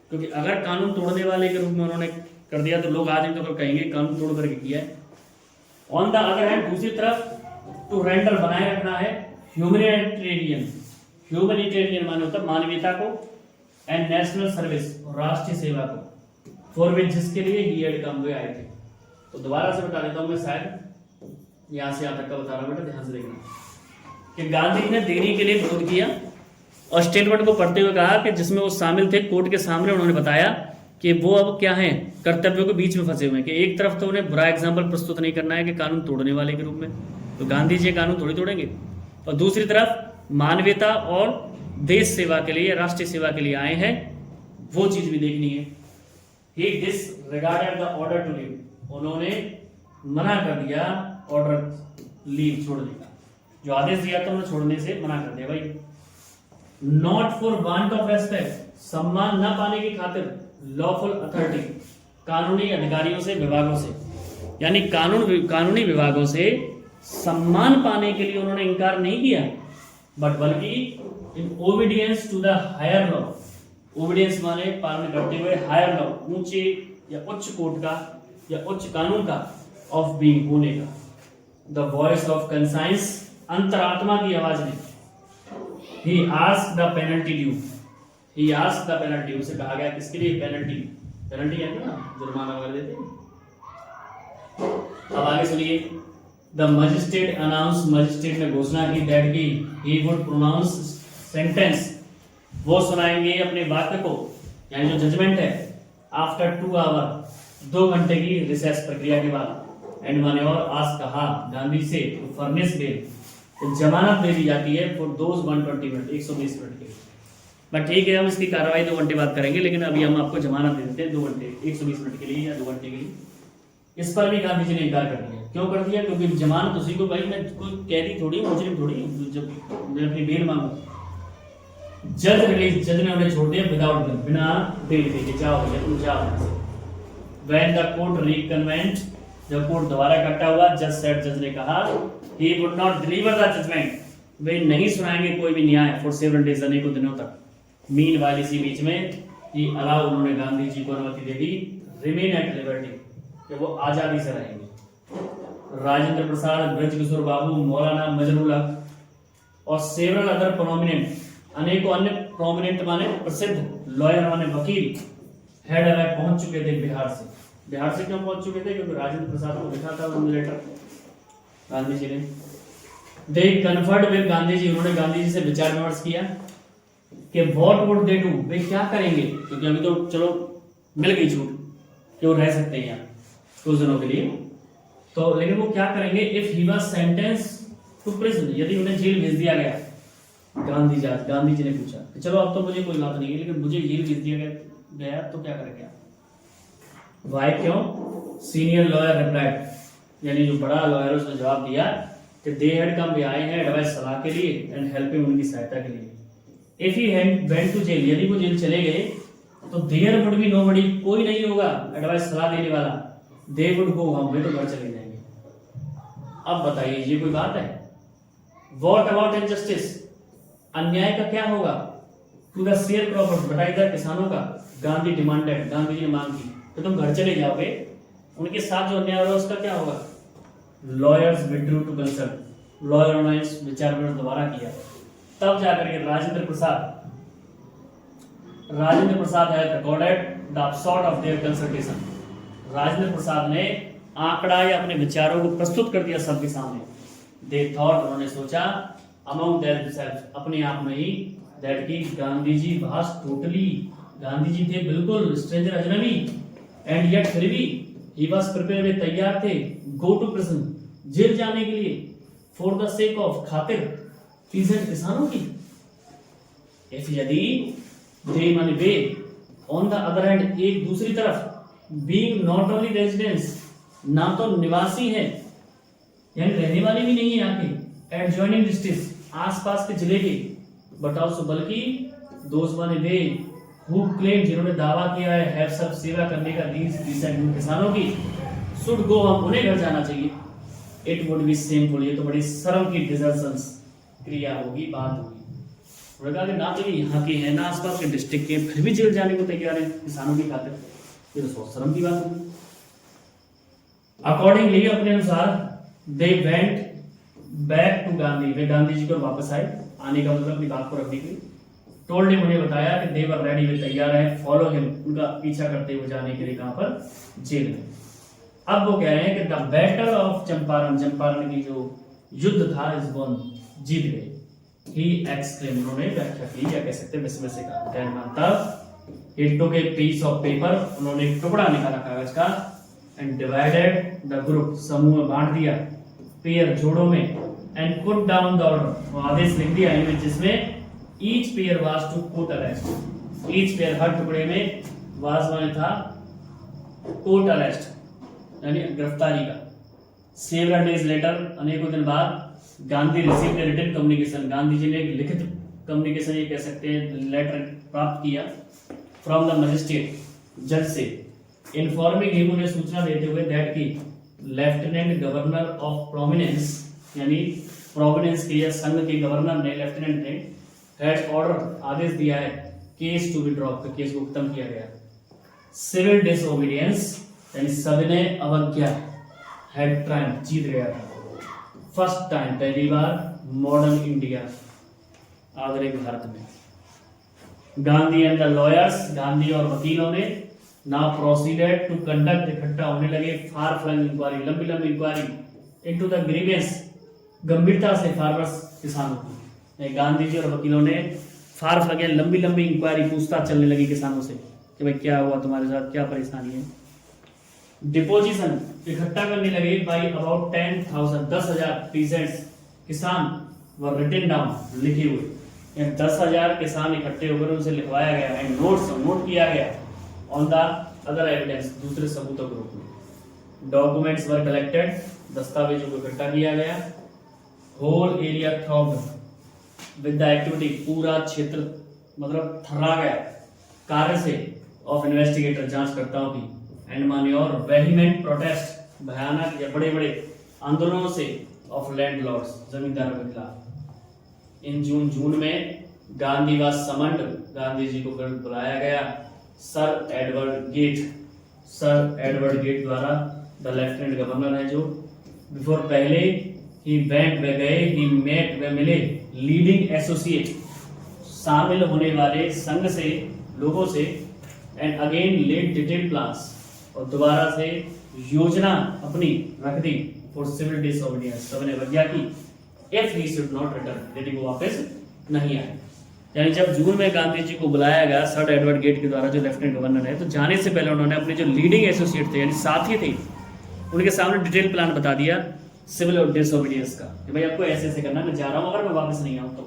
क्योंकि अगर कानून तोड़ने वाले के रूप में उन्होंने कर दिया तो लोग आज तो कहेंगे कानून तोड़ करके किया है। ऑन द अदर हैंड, दूसरी तरफ, टू रेंडर, बनाए रखना है, ह्यूमैनिटेरियन, ह्यूमैनिटेरियन माने होता है मानवीयता को, एंड नेशनल सर्विस, राष्ट्रीय सेवा को, फॉर विच, जिसके लिए ही हैड कम, वे आए थे। तो दोबारा से बता देता हूं मैं, शायद यहां से यहां तक का बता रहा हूं, बेटा ध्यान से देखना कि गांधी जी ने देरी के लिए विरोध किया और स्टेटमेंट को पढ़ते हुए कहा कि जिसमें वो शामिल थे, कोर्ट के सामने उन्होंने बताया कि वो अब क्या है, कर्तव्यों के बीच में फंसे हुए हैं, कि एक तरफ तो उन्हें बुरा एग्जाम्पल प्रस्तुत नहीं करना है कि कानून तोड़ने वाले के रूप में, तो गांधी जी कानून थोड़ी तोड़ेंगे, और दूसरी तरफ मानवीयता और देश सेवा के लिए, राष्ट्रीय सेवा के लिए आए हैं, वो चीज भी देखनी है। He disregarded the order to leave, उन्होंने मना कर दिया ऑर्डर लीव छोड़ने का, जो आदेश दिया था उन्होंने छोड़ने से मना कर दिया। भाई not for want of respect, सम्मान न पाने की खातिर, लॉफुल अथॉरिटी, कानूनी अधिकारियों से, विभागों से, यानी कानूनी विभागों से सम्मान पाने के लिए उन्होंने इनकार नहीं किया, बट बल्कि in obedience to the higher law, obedience माने पालन करते हुए, हायर लॉ, ऊंचे या उच्च कोर्ट का या उच्च कानून का, ऑफ बीइंग, होने का, द वॉइस ऑफ कंसाइंस, अंतरात्मा की आवाज में, he asked the penalty due, he asked the penalty, उसे कहा गया किसके लिए, पेनल्टी, पेनल्टी है ना, जुर्माना वगैरह देते हैं। अब आगे सुनिए, द मजिस्ट्रेट अनाउंस, मजिस्ट्रेट ने घोषणा की, दैट की he would pronounce sentence, वो सुनाएंगे अपने वाक्य को, यानी जो जजमेंट है, आफ्टर 2 आवर, 2 घंटे की रिसेस प्रक्रिया के बाद, एंड माने और आज कहा गांधी से टू फर्निश बेल, तो जमानत दे दी जाती है फॉर दोज 120 मिनट, 120 मिनट के लिए। बट ठीक है, हम इसकी कार्रवाई 2 घंटे बाद करेंगे, लेकिन अभी हम आपको जमानत दे देते हैं 2 घंटे, 120 मिनट के लिए या 2 घंटे के लिए। इस पर भी गांधी जी ने इनकार कर दिया। क्यों कर दिया? क्योंकि जमानत उसी को, भाई मैं कोई कैदी थोड़ी, मुजरिम थोड़ी, जब मैं अपनी बेल मांगू। जज रिलीज, जज ने उन्हें छोड़ दिया विदाउट बेल, बिना बेल के, जाओ भैया तुम जाओ। व्हेन द कोर्ट रिकन्वेंट, जब कोर्ट दोबारा इकट्ठा हुआ, जज सेड, जज ने कहा he would not deliver the judgment, वे नहीं सुनाएंगे कोई भी न्याय फॉर सेवरल डेज, अनेकों दिनों तक। मीन वाइल, इसी बीच में ही अलाउ, उन्होंने गांधी जी को अनुमति दे दी, रिमेन एट लिबर्टी, कि वो आजादी से रहेंगे। राजेंद्र प्रसाद, ब्रज किशोर बाबू, मौलाना मजरूल हक और सेवरल अदर प्रोमिनेंट, अनेकों अन्य प्रोमिनेंट माने प्रसिद्ध, लॉयर माने वकील, हेड अराइव, पहुंच चुके थे बिहार से। बिहार से क्यों पहुंच चुके थे? क्योंकि राजेंद्र प्रसाद को लिखा था उन्होंने लेटर गांधी जी ने। दे कन्फर्ड विद गांधी जी, उन्होंने गांधी जी से विचार विमर्श किया कि व्हाट वुड दे डू, वे क्या करेंगे, क्योंकि अभी तो चलो मिल गई छूट कि वो रह सकते हैं यहाँ कुछ दिनों के लिए, तो लेकिन वो क्या करेंगे if he was sentence to prison, यदि उन्हें जेल भेज दिया गया। गांधी जी ने पूछा कि चलो अब तो मुझे कोई बात नहीं है, लेकिन मुझे जेल भेज दिया गया तो क्या करेंगे आप? वाई, क्यों? सीनियर लॉयर रिप्लाइड, यानी जो बड़ा लॉयर उसने जवाब दिया कि दे हैड कम, वे आए हैं एडवाइस, सलाह के लिए, एंड हेल्पिंग, उनकी सहायता के लिए। If he went to jail, यदि वो जेल चले गए तो देयर वुड बी नोबडी, कोई नहीं होगा एडवाइस, सलाह देने वाला। दे वुड गो होम, वे तो घर चले जाएंगे। अब बताइए ये कोई बात है? व्हाट अबाउट इनजस्टिस, अन्याय का क्या होगा? टू द शेयर क्रॉपर्स, बटाईदार किसानों का। गांधी डिमांडेड, गांधी जी ने मांग की कि तुम घर चले जाओगे, उनके साथ जो अन्याय होगा उसका क्या होगा? Lawyers withdrew to consult, lawyer ने विचार विमर्श दोबारा किया, तब जाकर के Rajendra Prasad has recorded the upshot of their consultation. Rajendra Prasad ने आंकड़ा या अपने विचारों को प्रस्तुत कर दिया सबके सामने। दे थॉट, उन्होंने सोचा, अमंग देमसेल्फ, अपने आप में ही, दैट की गांधी जी वाज टोटली, गांधी जी थे बिल्कुल स्ट्रेंजर, अजनबी, एंड येट फिर भी ही वाज प्रिपेयर, वे तैयार थे, गो टू प्रिजन, जेल जाने के लिए, फॉर द सेक ऑफ, खातिर पीजेंट किसानों की। इफ यदि दे माने वे, ऑन द अदर हैंड एक दूसरी तरफ, बीइंग नॉट ओनली रेजिडेंट्स, ना तो निवासी है यानी रहने वाले भी नहीं है यहाँ के, एडजॉइनिंग डिस्ट्रिक्ट आसपास के जिले के, बट आल्सो बल्कि दोस्त माने वे हु क्लेम, जिन्होंने दावा किया है, हैव सब सेवा करने का, दीस डिसेंडेंट किसानों की, शुड गो, हम उन्हें घर जाना चाहिए। इट वुड बी शेमफुल, ये तो बड़ी शर्म की डिजर्शंस क्रिया होगी, बात होगी। उन्होंने कहा कि ना तो यहाँ के हैं ना आसपास के डिस्ट्रिक्ट के, फिर भी जेल जाने को तैयार है किसानों की खातिर, ये तो बहुत शर्म की बात होगी। अकॉर्डिंगली, अपने अनुसार, they went back to Gandhi, वे गांधी जी को वापस आए, आने का मतलब अपनी बात को रखने के लिए। टोल्ड हिम, उन्हें बताया कि दे वर रेडी, वे तैयार है, फॉलो हिम, उनका पीछा करते हुए जाने के लिए, कहां पर, जेल में। अब वो कह रहे हैं कि the battle of Champaran, Champaran की जो युद्ध था, इस वन, जीत गए। ही एक्सक्लेम, उन्होंने व्याख्या की, या कह सकते हैं इसमें से कहा, देन तब ही टुक ए पीस ऑफ पेपर, उन्होंने एक टुकड़ा निकाला कागज का, एंड डिवाइडेड द ग्रुप, समूह में बांट दिया, पेयर जोड़ों में, and put down the order, आदेश लिख दिया, इनमें जिसमें each pair was to court arrest, each pair, हर टुकड़े में, वाज माने था कोट अरेस्ट यानी गिरफ्तारी का। सेवरल डेज लेटर, अनेकों दिन बाद, Gandhi received a written communication, Gandhi ji ने एक लिखित कम्युनिकेशन, ये कह सकते हैं लेटर प्राप्त किया, फ्रॉम द मजिस्ट्रेट, जज से, इन्फॉर्मिंग हिम, उन्हें सूचना देते हुए, दैट की लेफ्टिनेंट गवर्नर ऑफ प्रोविडेंस, यानी प्रोविडेंस के या संघ के गवर्नर ने, लेफ्टिनेंट ने, हैड ऑर्डर, आदेश दिया है, case to be drop, case को खत्म किया गया। सिविल डिसओबीडियंस यानी सविनय अवज्ञा, हैड ट्रायम्फ, जीत गया था। फर्स्ट टाइम, पहली बार, मॉडर्न इंडिया, आधुनिक भारत में। Gandhi and the lawyers, Gandhi और वकीलों ने, नाउ प्रोसीडेड टू कंडक्ट, इकट्ठा होने लगे, फार फ्लंग इंक्वायरी, लंबी लंबी इंक्वायरी, इनटू द ग्रीवेंस, गंभीरता से, फार्मर्स, किसानों की। गांधी जी और वकीलों ने फार फ्लंग, लंबी लंबी इंक्वायरी, पूछताछ चलने लगी किसानों से कि भाई क्या हुआ तुम्हारे साथ, क्या परेशानी है। डिपोजिशन, इकट्ठा करने लगे, बाई अबाउट 10,000, 10,000 पीजेंट्स, किसान, वर रिटन डाउन, लिखे हुए, 10,000 किसान इकट्ठे होकर उनसे लिखवाया गया, एंड नोट्स, नोट किया गया, ऑन द अदर एविडेंस, दूसरे सबूतों के रूप में। डॉक्यूमेंट्स वर कलेक्टेड, दस्तावेजों को इकट्ठा किया गया। Whole area throbbed with the activity, पूरा क्षेत्र मतलब थर्रा गया कार्य से, ऑफ इन्वेस्टिगेटर, जांचकर्ताओं की, एंड मान्योर वेहीमेंट प्रोटेस्ट, भयानक या बड़े बड़े आंदोलनों से, ऑफ लैंडलॉर्ड्स, जमींदारों के खिलाफ। इन जून में गांधी वाज समन्ड, गांधी जी को बुलाया गया, sir Edward Gait, sir Edward Gait द्वारा, द लेफ्टिनेंट गवर्नर है जो, बिफोर, पहले, ही वेंट, वे गए, ही मेट, वे मिले, लीडिंग एसोसिएट, शामिल होने वाले संघ से, लोगों से, and again led detail plans, और दोबारा से योजना अपनी रख दी, फॉर सिविल डिसओबीडियंस, सबने अवज्ञा की, if he should not return, यदि वो वापस नहीं आए। यानी जब जून में गांधी जी को बुलाया गया सर एडवर्ड गेट के द्वारा, जो लेफ्टिनेंट गवर्नर है, तो जाने से पहले उन्होंने अपने जो लीडिंग एसोसिएट थे यानी साथी थे, उनके सामने डिटेल प्लान बता दिया सिविल डिसओबीडियंस का, कि भाई आपको ऐसे ऐसे करना, मैं जा रहा हूँ अगर मैं वापस नहीं आऊँ तो।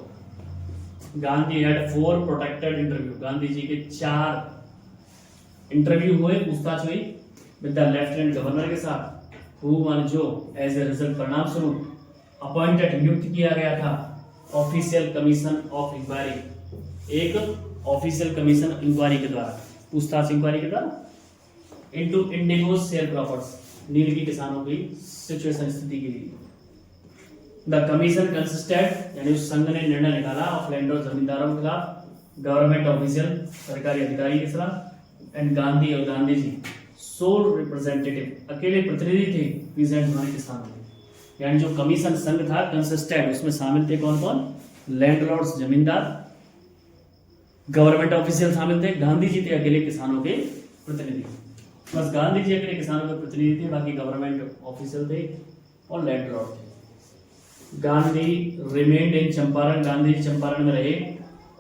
Gandhi had 4 protected interview, Gandhi ji के 4 इंटरव्यू हुए, पूछताछ हुई, विद द लेफ्टिनेंट गवर्नर के साथ, हु वन, जो एज ए रिजल्ट, परिणाम स्वरूप, अपॉइंटेड, नियुक्त किया गया था, ऑफिशियल कमीशन ऑफ इंक्वायरी, एक ऑफिशियल कमीशन इंक्वायरी के द्वारा, पूछताछ इंक्वायरी के द्वारा, इनटू इंडिगो शेयर क्रॉपर्स, नील की किसानों की सिचुएशन, स्थिति के लिए। द कमीशन कंसिस्टेड, यानी उस संघ ने निर्णय निकाला, ऑफ लैंडलॉर्ड, जमींदारों के खिलाफ, गवर्नमेंट ऑफिशियल, सरकारी अधिकारी के खिलाफ, एंड गांधी और गांधी जी सोल रिप्रेजेंटेटिव, अकेले प्रतिनिधि थे पीजेंट्स माने किसानों के। यानी जो कमीशन संघ था कंसिस्टेड, उसमें शामिल थे कौन कौन, लैंडलॉर्ड्स, जमींदार, गवर्नमेंट ऑफिशियल शामिल थे, गांधी जी थे अकेले किसानों के प्रतिनिधि। बस गांधी जी अकेले किसानों के प्रतिनिधि थे, बाकी गवर्नमेंट ऑफिसर थे और लैंडलॉर्ड थे। गांधी रिमेन्ड इन चंपारण, गांधी जी चंपारण में रहे।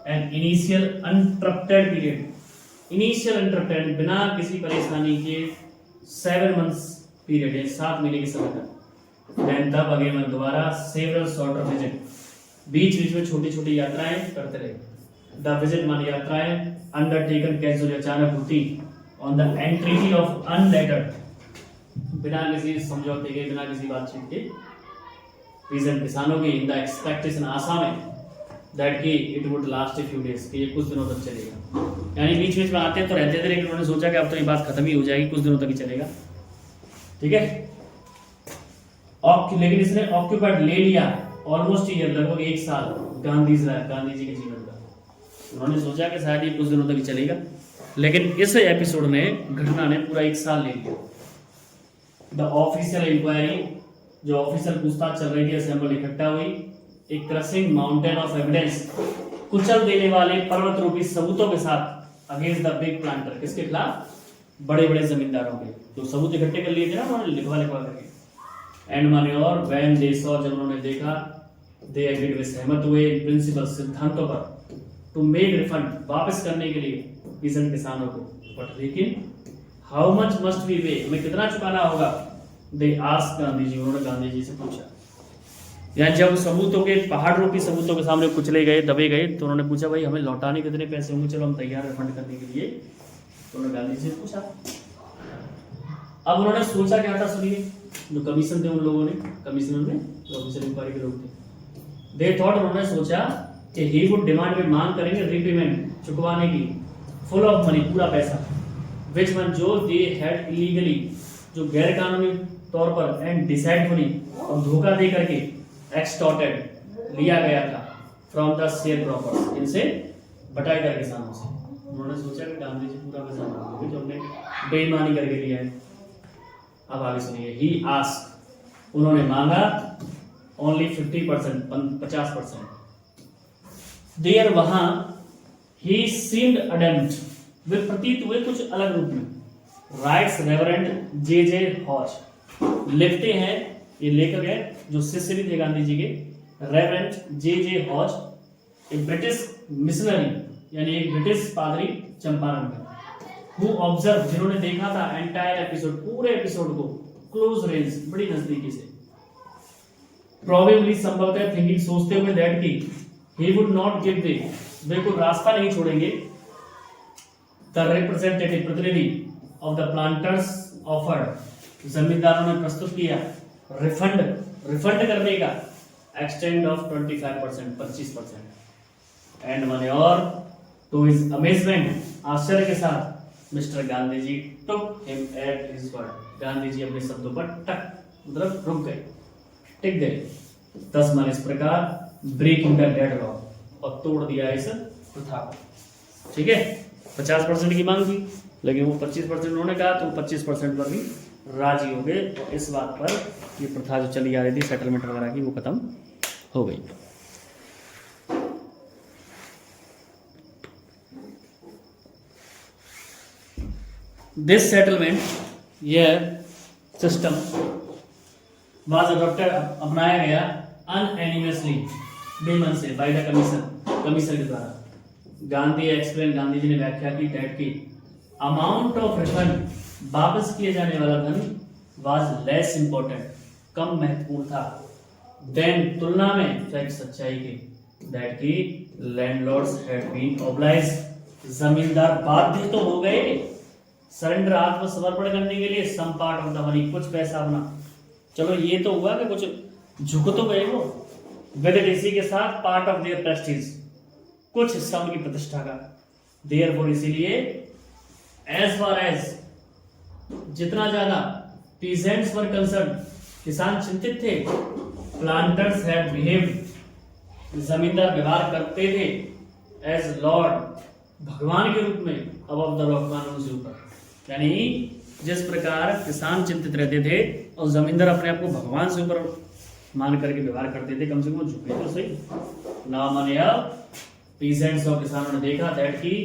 And initial uninterrupted period, initial uninterrupted बिना किसी परेशानी के 7 मंथ्स पीरियड है, 7 महीने के समय तक। देन तब अगेन दोबारा सेवरल शॉर्टर विजिट, बीच बीच में छोटी छोटी यात्राएं करते रहे। द विजिट मान यात्राएं अंडरटेकन कैजुअली, अचानक होती, on the entry of unlettered, बिना किसी समझौते के, बिना किसी बातचीत के, पीजेंट किसानों की, इन द एक्सपेक्टेशन, आशा में, दैट कि it would last a few days, कि ये कुछ दिनों तक चलेगा। यानी बीच बीच में आते तो रहते थे, लेकिन उन्होंने सोचा कि अब तो ये बात खत्म ही हो जाएगी, कुछ दिनों तक ही चलेगा, ठीक है। लेकिन इसने ऑक्यूपाइड ले लिया ऑलमोस्ट ईयर, लगभग 1 साल गांधी जी के जीवन का। उन्होंने सोचा कि शायद ये कुछ दिनों तक ही चलेगा, लेकिन इस एपिसोड ने, घटना ने पूरा 1 साल ले लिया। द ऑफिशियल इंक्वायरी, जो ऑफिशियल पूछताछ चल रही थी, असेंबल इकट्ठा हुई। एक क्रशिंग माउंटेन ऑफ एविडेंस, कुचल देने वाले पर्वत रूपी सबूतों के साथ, अगेंस्ट द बिग प्लांटर, किसके खिलाफ? बड़े बड़े जमींदारों के, जो सबूत इकट्ठे कर लिए थे ना उन्होंने लिखवा करके। एंड माने और व्हेन दे सॉ, जब उन्होंने देखा, दे एग्रीड, वे सहमत हुए इन प्रिंसिपल, सिद्धांतों पर, टू मेक रिफंड, वापस करने के लिए पीजेंट किसानों को। बट लेकिन हाउ मच मस्ट वी पे, हमें कितना चुकाना होगा? दे आस्क गांधी जी, उन्होंने गांधी जी से पूछा। या जब सबूतों के, पहाड़ रूपी सबूतों के सामने कुचले गए, दबे गए, तो उन्होंने पूछा भाई हमें लौटाने कितने पैसे होंगे, चलो हम तैयार रिफंड करने के लिए। तो उन्होंने गांधी जी से पूछा। अब उन्होंने सोचा क्या था, सुनिए, जो कमीशन थे उन लोगों ने, कमीशनर में, जो ऑफिसर इंक्वायरी के लोग थे, दे थॉट, उन्होंने सोचा कि ही वुड डिमांड, में मांग करेंगे रीपेमेंट, चुकवाने की, फुल ऑफ मनी, पूरा पैसा, विच वन, जो दे हैड इलीगली, जो गैर कानूनी तौर पर, एंड डिसाइडफुली, और धोखा दे करके, एक्सटॉर्टेड, लिया गया था, फ्रॉम द शेयर प्रॉपर्स, इनसे बटाई कर किसानों से। उन्होंने सोचा कि गांधी जी पूरा पैसा मांगेंगे जो हमने बेईमानी करके लिया है। अब आगे सुनिए, ही आस्क, उन्होंने मांगा ओनली 50%, 50%। देयर, वहां, ही सीम्ड अडेम्प्ट, वे प्रतीत हुए कुछ अलग रूप में। राइट्स रेवरेंड जे हॉज, लिखते हैं, ये लेखक है जो शिष्य भी थे गांधी जी के, रेवरेंड जे हॉज, एक ब्रिटिश मिशनरी, यानी एक ब्रिटिश पादरी चंपारण में, हु ऑब्जर्व, जिन्होंने देखा था एंटायर एपिसोड, पूरे एपिसोड को, क्लोज रेंज, बड़ी नजदीकी से। प्रोबेबली, संभवतः, थिंकिंग, सोचते हुए, दैट की he would not give way, वे कोई रास्ता नहीं छोड़ेंगे, द रिप्रेजेंटेटिव, प्रतिनिधि, ऑफ द प्लांटर्स ऑफर्ड, जमींदारों ने प्रस्तुत किया रिफंड करने का, एक्सटेंड ऑफ 25%, 25%। एंड माने और, टू हिज अमेजमेंट, आश्चर्य के साथ, mister Gandhi ji took him at his word, Gandhi ji अपने शब्दों पर टक, मतलब रुक गए, टिक गए। 10 माने इस प्रकार, ब्रेकिंग द डेडलॉक, और तोड़ दिया इस प्रथा को, ठीक है। 50% की मांग थी, लेकिन वो 25% उन्होंने कहा, तो 25% पर भी राजी हो गए, और इस बात पर ये प्रथा जो चली आ रही थी सेटलमेंट वगैरह की, वो खत्म हो गई। दिस सेटलमेंट, यह सिस्टम, वाज अडॉप्टेड, अपनाया गया, अनएनिमसली, बेमन से, बाय द कमीशन के द्वारा। गांधी एक्सप्लेन, गांधी जी ने व्याख्या की, डेट की, अमाउंट ऑफ रिफंड, वापस किए जाने वाला धन, वाज लेस इंपॉर्टेंट, कम महत्वपूर्ण था, देन, तुलना में, फैक्ट, सच्चाई के, दैट की लैंडलॉर्ड्स हैड बीन ऑब्लाइज्ड, जमींदार बाध्य तो हो गए सरेंडर, आत्मसमर्पण करने के लिए, some part of the money, कुछ पैसा अपना, चलो ये तो हुआ कि कुछ झुक तो गए वो, विद इसी के साथ, पार्ट ऑफ देयर प्रेस्टीज, कुछ हिस्सा उनकी प्रतिष्ठा का, देयरफॉर, इसीलिए, एज फार एज, जितना ज्यादा, पीजेंट्स वर कंसर्न, किसान चिंतित थे, प्लांटर्स हैड बिहेव्ड, जमींदार व्यवहार करते थे, एज लॉर्ड, भगवान के रूप में, अबव द लॉ, कानून से ऊपर, यानी जिस प्रकार किसान चिंतित रहते थे और जमींदार अपने आप को भगवान से ऊपर मान करके व्यवहार करते थे, कम से कम झुके तो सही। नाउ माने अब पीजेंट्स और किसानों ने देखा दैट की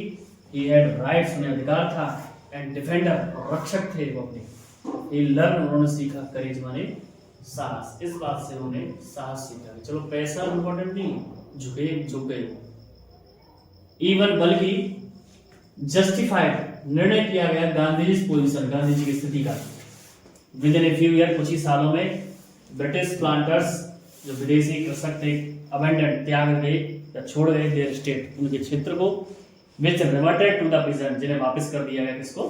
ही हैड राइट्स, उन्हें अधिकार था, एंड डिफेंडर, और रक्षक थे वो अपने। ये लर्न उन्होंने सीखा, करेज माने साहस। इस बात से उन्होंने साहस सीखा। चलो पैसा इंपॉर्टेंट नहीं, झुक गए। इवन बल्कि जस्टिफाइड निर्णय किया गया गांधी जी पोजीशन, गांधी जी की स्थिति का। With in a few year, कुछ ही सालों में ब्रिटिश प्लांटर्स, जो विदेशी कृषक थे, अबेंडन, त्याग गए या छोड़ गए देयर स्टेट, उनके क्षेत्र को, विच रिवर्टेड टू द पीजेंट, जिन्हें वापस कर दिया गया किसको,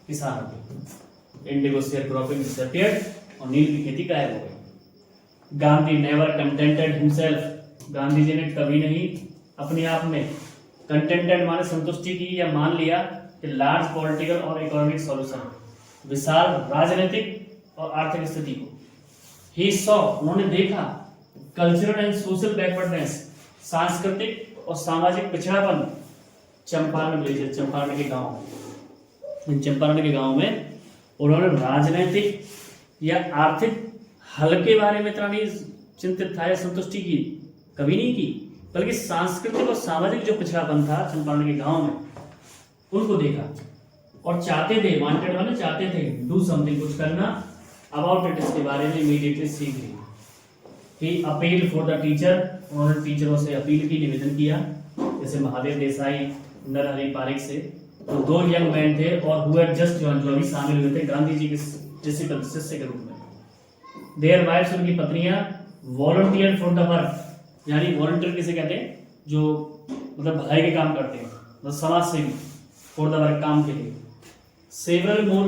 किसानों को। इंडिगो शेयर क्रॉपिंग डिसअपीयर्ड, और नील की खेती गायब हो गई। Gandhi never contented himself, Gandhi ji ने कभी नहीं अपने आप में कंटेंटेड माने संतुष्टि की या मान लिया कि लार्ज पॉलिटिकल और इकोनॉमिक सॉल्यूशन, विशाल राजनीतिक और आर्थिक स्थिति को। ही सॉ, उन्होंने देखा, कल्चरल एंड सोशल बैकवर्डनेस, सांस्कृतिक और सामाजिक पिछड़ापन चंपारण विलेज, चंपारण के गांव, चंपारण के गांव में उन्होंने राजनीतिक या आर्थिक हल के बारे में इतना नहीं चिंतित था या संतुष्टि की कभी नहीं की, बल्कि सांस्कृतिक और सामाजिक जो पिछड़ापन था चंपारण के गांव में, उनको देखा और चाहते थे, वांटेड माने चाहते थे, डू समथिंग, कुछ करना अबाउट इट, इसके बारे में इमीडिएटली सीख ली। ही अपील फॉर द टीचर, उन्होंने टीचरों से अपील की, निवेदन किया, जैसे महादेव देसाई, नरहरि पारिक से, तो 2 यंग मैन थे और हु हैड जस्ट जॉइन, जो अभी शामिल हुए थे गांधी जी के डिसिपल, शिष्य के रूप में। देयर वाइफ्स, उनकी पत्नियां, वॉलंटियर फॉर द वर्क, यानी वॉलंटियर किसे कहते हैं, जो मतलब भलाई के काम करते हैं, मतलब समाज सेवी, फॉर द वर्क, काम के लिए। सेवरल मोर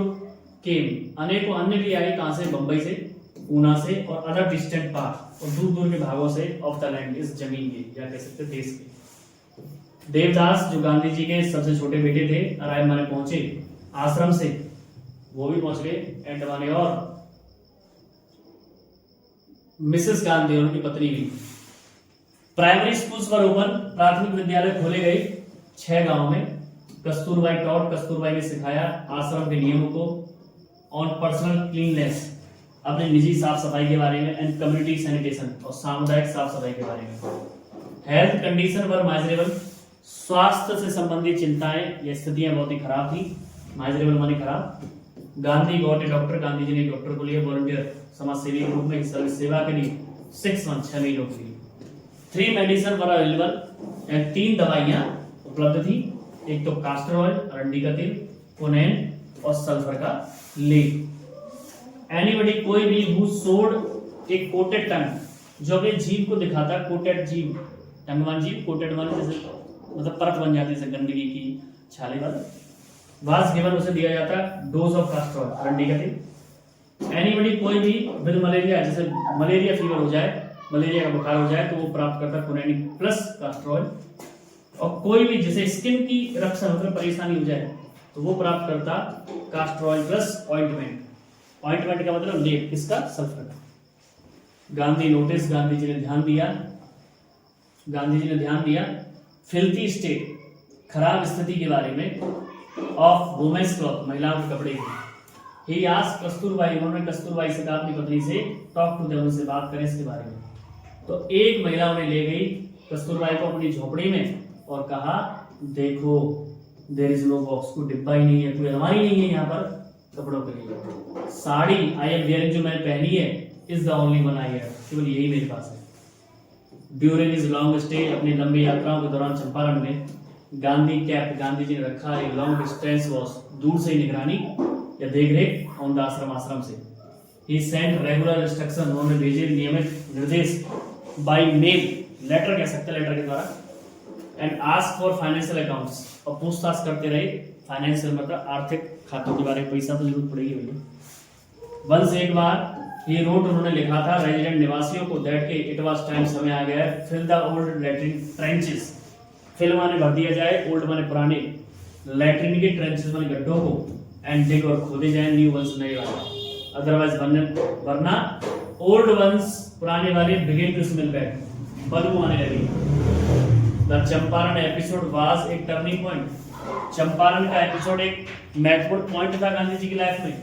केम, अनेकों अन्य भी आए, कहां से, बंबई से, पूना से और अदर डिस्टेंट पार्ट, और दूर दूर के भागों से, ऑफ द लैंड, इस जमीन के या कह सकते देश के। देवदास, जो गांधी जी के सबसे छोटे बेटे थे, अराइव माने पहुंचे आश्रम से, वो भी पहुंच गए एंड माने, और मिसेस गांधी उनकी पत्नी भी। प्राइमरी स्कूल्स पर ओपन, प्राथमिक विद्यालय खोले गए 6 गांवों में। कस्तूरबाई टॉट, कस्तूरबाई ने सिखाया आश्रम के नियमों को, ऑन पर्सनल क्लीननेस, अपने निजी साफ सफाई के बारे में, एंड कम्युनिटी सैनिटेशन, और सामुदायिक साफ सफाई के बारे में। हेल्थ कंडीशन वर माइजरेबल, स्वास्थ्य से संबंधित चिंताएं या स्थितियां बहुत ही खराब थी, माइजरेबल माने खराब। Gandhi got a doctor, Gandhi ji ने डॉक्टर को लिया, वॉलंटियर, समाज सेवी के रूप में सेवा के लिए 6 मंथ, 6 महीनों के लिए। 3 मेडिसिन वर अवेलेबल, एंड 3 दवाइयां उपलब्ध थी, एक तो कास्टर ऑयल, अरंडी का तेल, कोनेन और सल्फर का लेप। एनीबडी, कोई भी, हु सोड एक कोटेड टंग, जो अपने जीभ को दिखाता, कोटेड जीभ, टंगवान जीभ, कोटेड माने जैसे मतलब परत बन जाती है गंदगी की छाले वाला, वाज गिवन, उसे दिया जाता डोज ऑफ कास्टर ऑयल, अरंडी का तेल। एनीबडी, कोई भी, विद मलेरिया, जैसे मलेरिया फीवर हो जाए, मलेरिया का बुखार हो जाए, तो वो प्राप्त करता कोनेन प्लस कास्टर ऑयल। और कोई भी जैसे स्किन की रक्षा मतलब परेशानी हो जाए, तो वो प्राप्त करता caster oil plus ointment. Ointment का मतलब लेप, किसका, सल्फर का। गांधी नोटिस, गांधी जी ने ध्यान दिया, गांधी जी ने ध्यान दिया फिल्थी स्टेट, खराब स्थिति के बारे में, ऑफ वुमेन्स क्लॉथ, महिलाओं के कपड़े की। ही आस्क्ड कस्तूरबाई, उन्होंने कस्तूरबाई से कहा अपनी पत्नी से, टॉक टू देम, उनसे बात करें इसके बारे में। तो एक महिला उन्हें ले गई कस्तूरबाई को अपनी झोपड़ी में और कहा, देखो देयर इज नो बॉक्स, कोई डिब्बा ही नहीं है, कोई अलमारी नहीं है यहाँ पर कपड़ों के लिए। साड़ी आई एम वेयरिंग, जो मैंने पहनी है, is the only one I have, केवल यही मेरे पास है। ड्यूरिंग हिज लॉन्ग स्टे, अपनी लंबी यात्राओं के दौरान चंपारण में, गांधी कैप्ट, गांधी जी ने रखा एक लॉन्ग डिस्टेंस वॉच, दूर से निगरानी या देखरेख, ऑन द आश्रम, आश्रम से। ही सेंट रेगुलर इंस्ट्रक्शन, उन्होंने भेजे नियमित निर्देश, बाय मेल, लेटर कह सकते हैं, लेटर के द्वारा, and ask for financial accounts, और पूछताछ करते रहे फाइनेंशियल मतलब आर्थिक खातों के बारे में, पैसा तो जरूरत पड़ेगी भैया। वंस, एक बार, ये रोड, उन्होंने लिखा था रेजिडेंट निवासियों को, दैट के इट वाज टाइम, समय आ गया है, fill the old latrine trenches, fill माने भर दिया जाए, ओल्ड माने पुराने, लैट्रिन के ट्रेंचेस माने गड्ढों को, एंड डिग, और खोदे जाए, न्यू वंस, नए वाले, अदरवाइज वरना ओल्ड वंस, पुराने वाले, बिगिन टू स्मेल बैड, बदबू आने लगी। द चंपारण एपिसोड वाज एक टर्निंग पॉइंट, चंपारण का एपिसोड एक महत्वपूर्ण पॉइंट था गांधी जी की लाइफ में।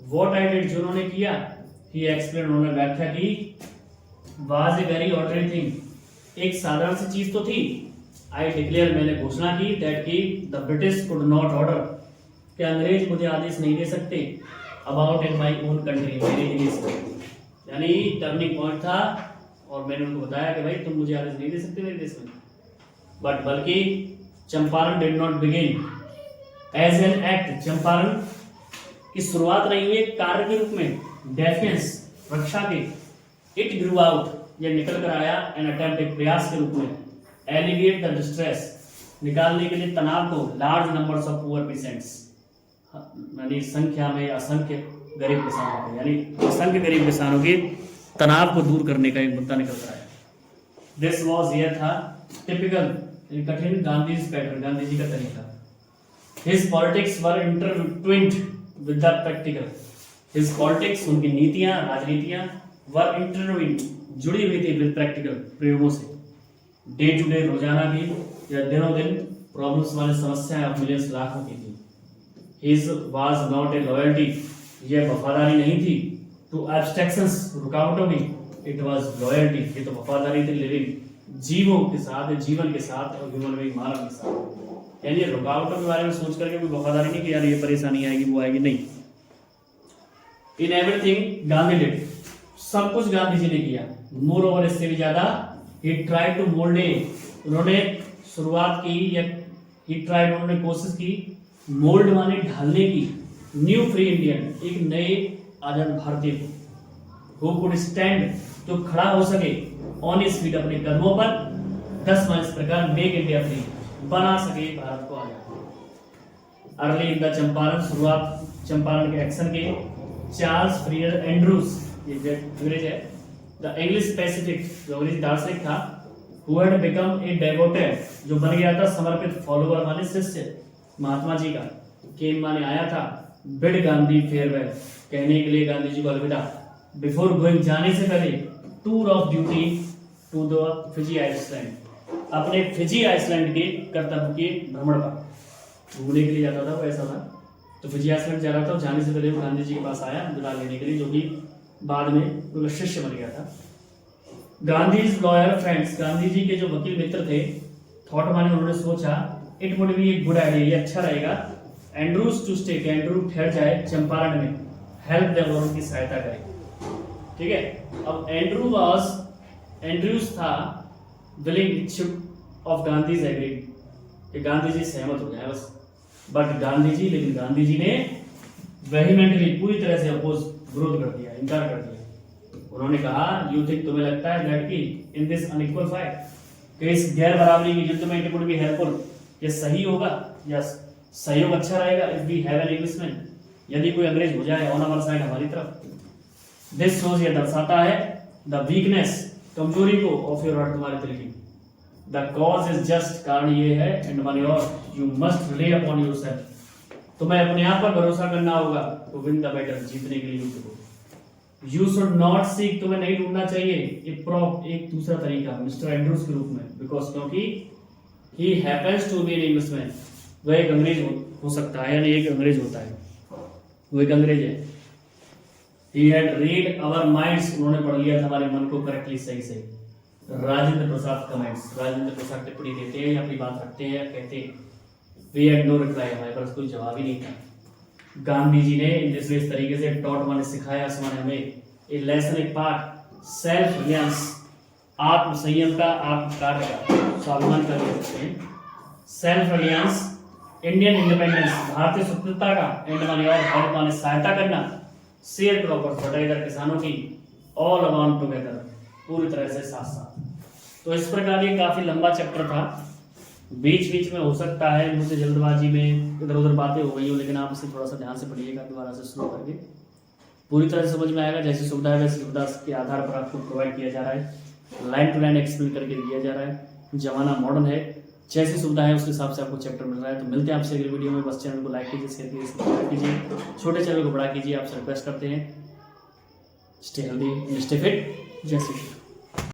व्हाट आई डिड, जो उन्होंने किया, ही एक्सप्लेन, उन्होंने व्याख्या की, was a very ordinary thing, एक साधारण सी चीज तो थी। आई डिक्लेयर, मैंने घोषणा की, दैट की the British could not order, कि अंग्रेज मुझे आदेश नहीं दे सकते about in my own country, मेरे ही देश में। यानी टर्निंग पॉइंट था और मैंने उनको बताया कि भाई तुम मुझे आदेश नहीं दे सकते मेरे देश में। बट बल्कि Champaran did not begin as an act, Champaran की शुरुआत नहीं हुई एक कार्य के रूप में, डिफेंस रक्षा के। इट ग्रू आउट, ये निकल कर आया, एन अटेम्प्ट एक प्रयास के रूप में, एलिविएट द डिस्ट्रेस, निकालने के लिए तनाव को, large numbers of poor peasants, यानी संख्या में असंख्य गरीब किसानों के, यानी असंख्य गरीब किसानों के तनाव को दूर करने का एक मुद्दा निकल रहा है। दिस वॉज, यह था टिपिकल, कठिन गांधी पैटर्न, गांधी जी का तरीका। His politics were intertwined with the practical, his politics, उनकी नीतियां, राजनीतियां, वर इंटरट्विन्ड, जुड़ी हुई थी विद प्रैक्टिकल, प्रयोगों से। डे टू डे, रोजाना की या दिनों दिन प्रॉब्लम्स वाली समस्याएं अब मिलियंस लाखों की थी। His was not a loyalty, यह वफादारी नहीं थी, टू एब्स्ट्रैक्शंस, रुकावटों की, इट वाज लॉयल्टी, ये तो वफादारी थी लिविंग, जीवों के साथ, जीवन के साथ और ह्यूमन बीइंग, मानव के साथ। यानी रुकावटों के बारे में सोच करके कोई वफादारी नहीं कि यार ये परेशानी आएगी वो आएगी, नहीं। इन एवरीथिंग गांधी डिड, सब कुछ गांधी जी ने किया। मोर ओवर, इससे भी ज्यादा, ही ट्राइड टू मोल्ड ए, उन्होंने शुरुआत की या ही ट्राइड, उन्होंने कोशिश की, मोल्ड माने ढालने की, न्यू फ्री इंडियन, एक नए आजाद भारतीय को, हु कुड स्टैंड, जो खड़ा हो सके, ऑन हिज फीट, अपने कदमों पर, 10 माइल इस प्रकार मेक इंडिया फ्री, बना सके भारत को आजाद। अर्ली इन द चंपारण, शुरुआत चंपारण के एक्शन के, चार्ल्स फ्रीयर एंड्रूज, ये अंग्रेज है, द इंग्लिश पैसिफिक, जो अंग्रेज दार्शनिक था, who had become a devoted, जो बन गया था समर्पित, फॉलोअर माने शिष्य महात्मा जी का, केम माने आया था, बिड गांधी फेयरवेल, कहने के लिए गांधी जी को अलविदा, बिफोर गोइंग, जाने से पहले, tour of duty to the Fiji island, अपने फिजी आइसलैंड के कर्तव्य के भ्रमण पर घूमने के लिए जाता था वो, ऐसा था। तो फिजी आइसलैंड जा रहा था, जाने से पहले वो गांधी जी के पास आया विदा लेने के लिए, जो कि बाद में उनका शिष्य बन गया था। गांधी लॉयर फ्रेंड्स, गांधी जी के जो वकील मित्र थे, थॉट माने उन्होंने सोचा, it would be a good idea, ये अच्छा रहेगा, एंड्रूज टू स्टे, एंड्रू ठहर जाए चंपारण में, हेल्प देम, और उनकी सहायता करे। ठीक है, अब एंड्रूज था विलिंग, इच्छुक ऑफ गांधीज एग्रीड, कि गांधी जी सहमत हो जाए बस। बट गांधी जी, लेकिन गांधी जी ने वेहीमेंटली, पूरी तरह से अपोज, विरोध कर दिया, इनकार कर दिया। उन्होंने कहा, यू थिंक, तुम्हें लगता है दैट की इन दिस अनइक्वल फाइट, कि इस गैर बराबरी की युद्ध में इट वुड बी हेल्पफुल, ये सही होगा या सहयोग अच्छा रहेगा, if we have an Englishman, यदि कोई अंग्रेज हो जाए ऑन आवर साइड, हमारी तरफ। दिस शोज, ये दर्शाता है, द वीकनेस, कमजोरी को, ऑफ योर हार्ट, तुम्हारे दिल की। द कॉज इज जस्ट, कारण ये है, and one your, you must relay upon yourself, तुम्हें अपने आप पर भरोसा करना होगा, टू विन द बैटल, जीतने के लिए युद्ध को। यू शुड नॉट सीक, तुम्हें नहीं ढूंढना चाहिए एक दूसरा तरीका, मिस्टर एंड्रूज के रूप में, बिकॉज, क्योंकि he happens to be an Englishman, वह एक अंग्रेज हो सकता है, यानी एक अंग्रेज होता है, वो एक अंग्रेज है। He had read our minds, उन्होंने पढ़ लिया था हमारे मन को करेक्टली, सही सही। राजेंद्र प्रसाद कमेंट्स, राजेंद्र प्रसाद टिप्पणी देते हैं या अपनी बात रखते हैं या कहते हैं, वी हैड नो रिप्लाई, हमारे पास कोई जवाब ही नहीं था। गांधी जी ने इस तरीके से टॉट माने सिखाया, आसमान हमें, ए लेसन, एक पाठ, सेल्फ रिलायंस, आत्म संयम का, आत्म कार्य का, स्वाभिमान का कह सकते हैं, सेल्फ रिलायंस, इंडियन इंडिपेंडेंस, भारतीय स्वतंत्रता का, एंड माने और, हेल्प माने सहायता करना, शेयर क्रॉपर्स, बटाईदार किसानों की, ऑल अराउंड टुगेदर, पूरी तरह से साथ साथ। तो इस प्रकार ये काफी लंबा चैप्टर था, बीच बीच में हो सकता है मुझसे जल्दबाजी में इधर उधर बातें हो गई हो, लेकिन आप इसे थोड़ा सा ध्यान से पढ़िएगा, दोबारा से शुरू करके पूरी तरह से समझ में आएगा। जैसी सुविधा है वैसी सुविधा के आधार पर आपको प्रोवाइड किया जा रहा है, लाइन टू लाइन एक्सप्लेन करके दिया जा रहा है। जमाना मॉडर्न है, जैसी सुविधा है उसके हिसाब से आपको चैप्टर मिल रहा है। तो मिलते हैं आपसे अगली वीडियो में। बस चैनल को लाइक कीजिए, शेयर कीजिए, सब्सक्राइब कीजिए, छोटे चैनल को बड़ा कीजिए, आपसे रिक्वेस्ट करते हैं। स्टे हेल्दी, स्टे फिट, जय श्री कृष्ण।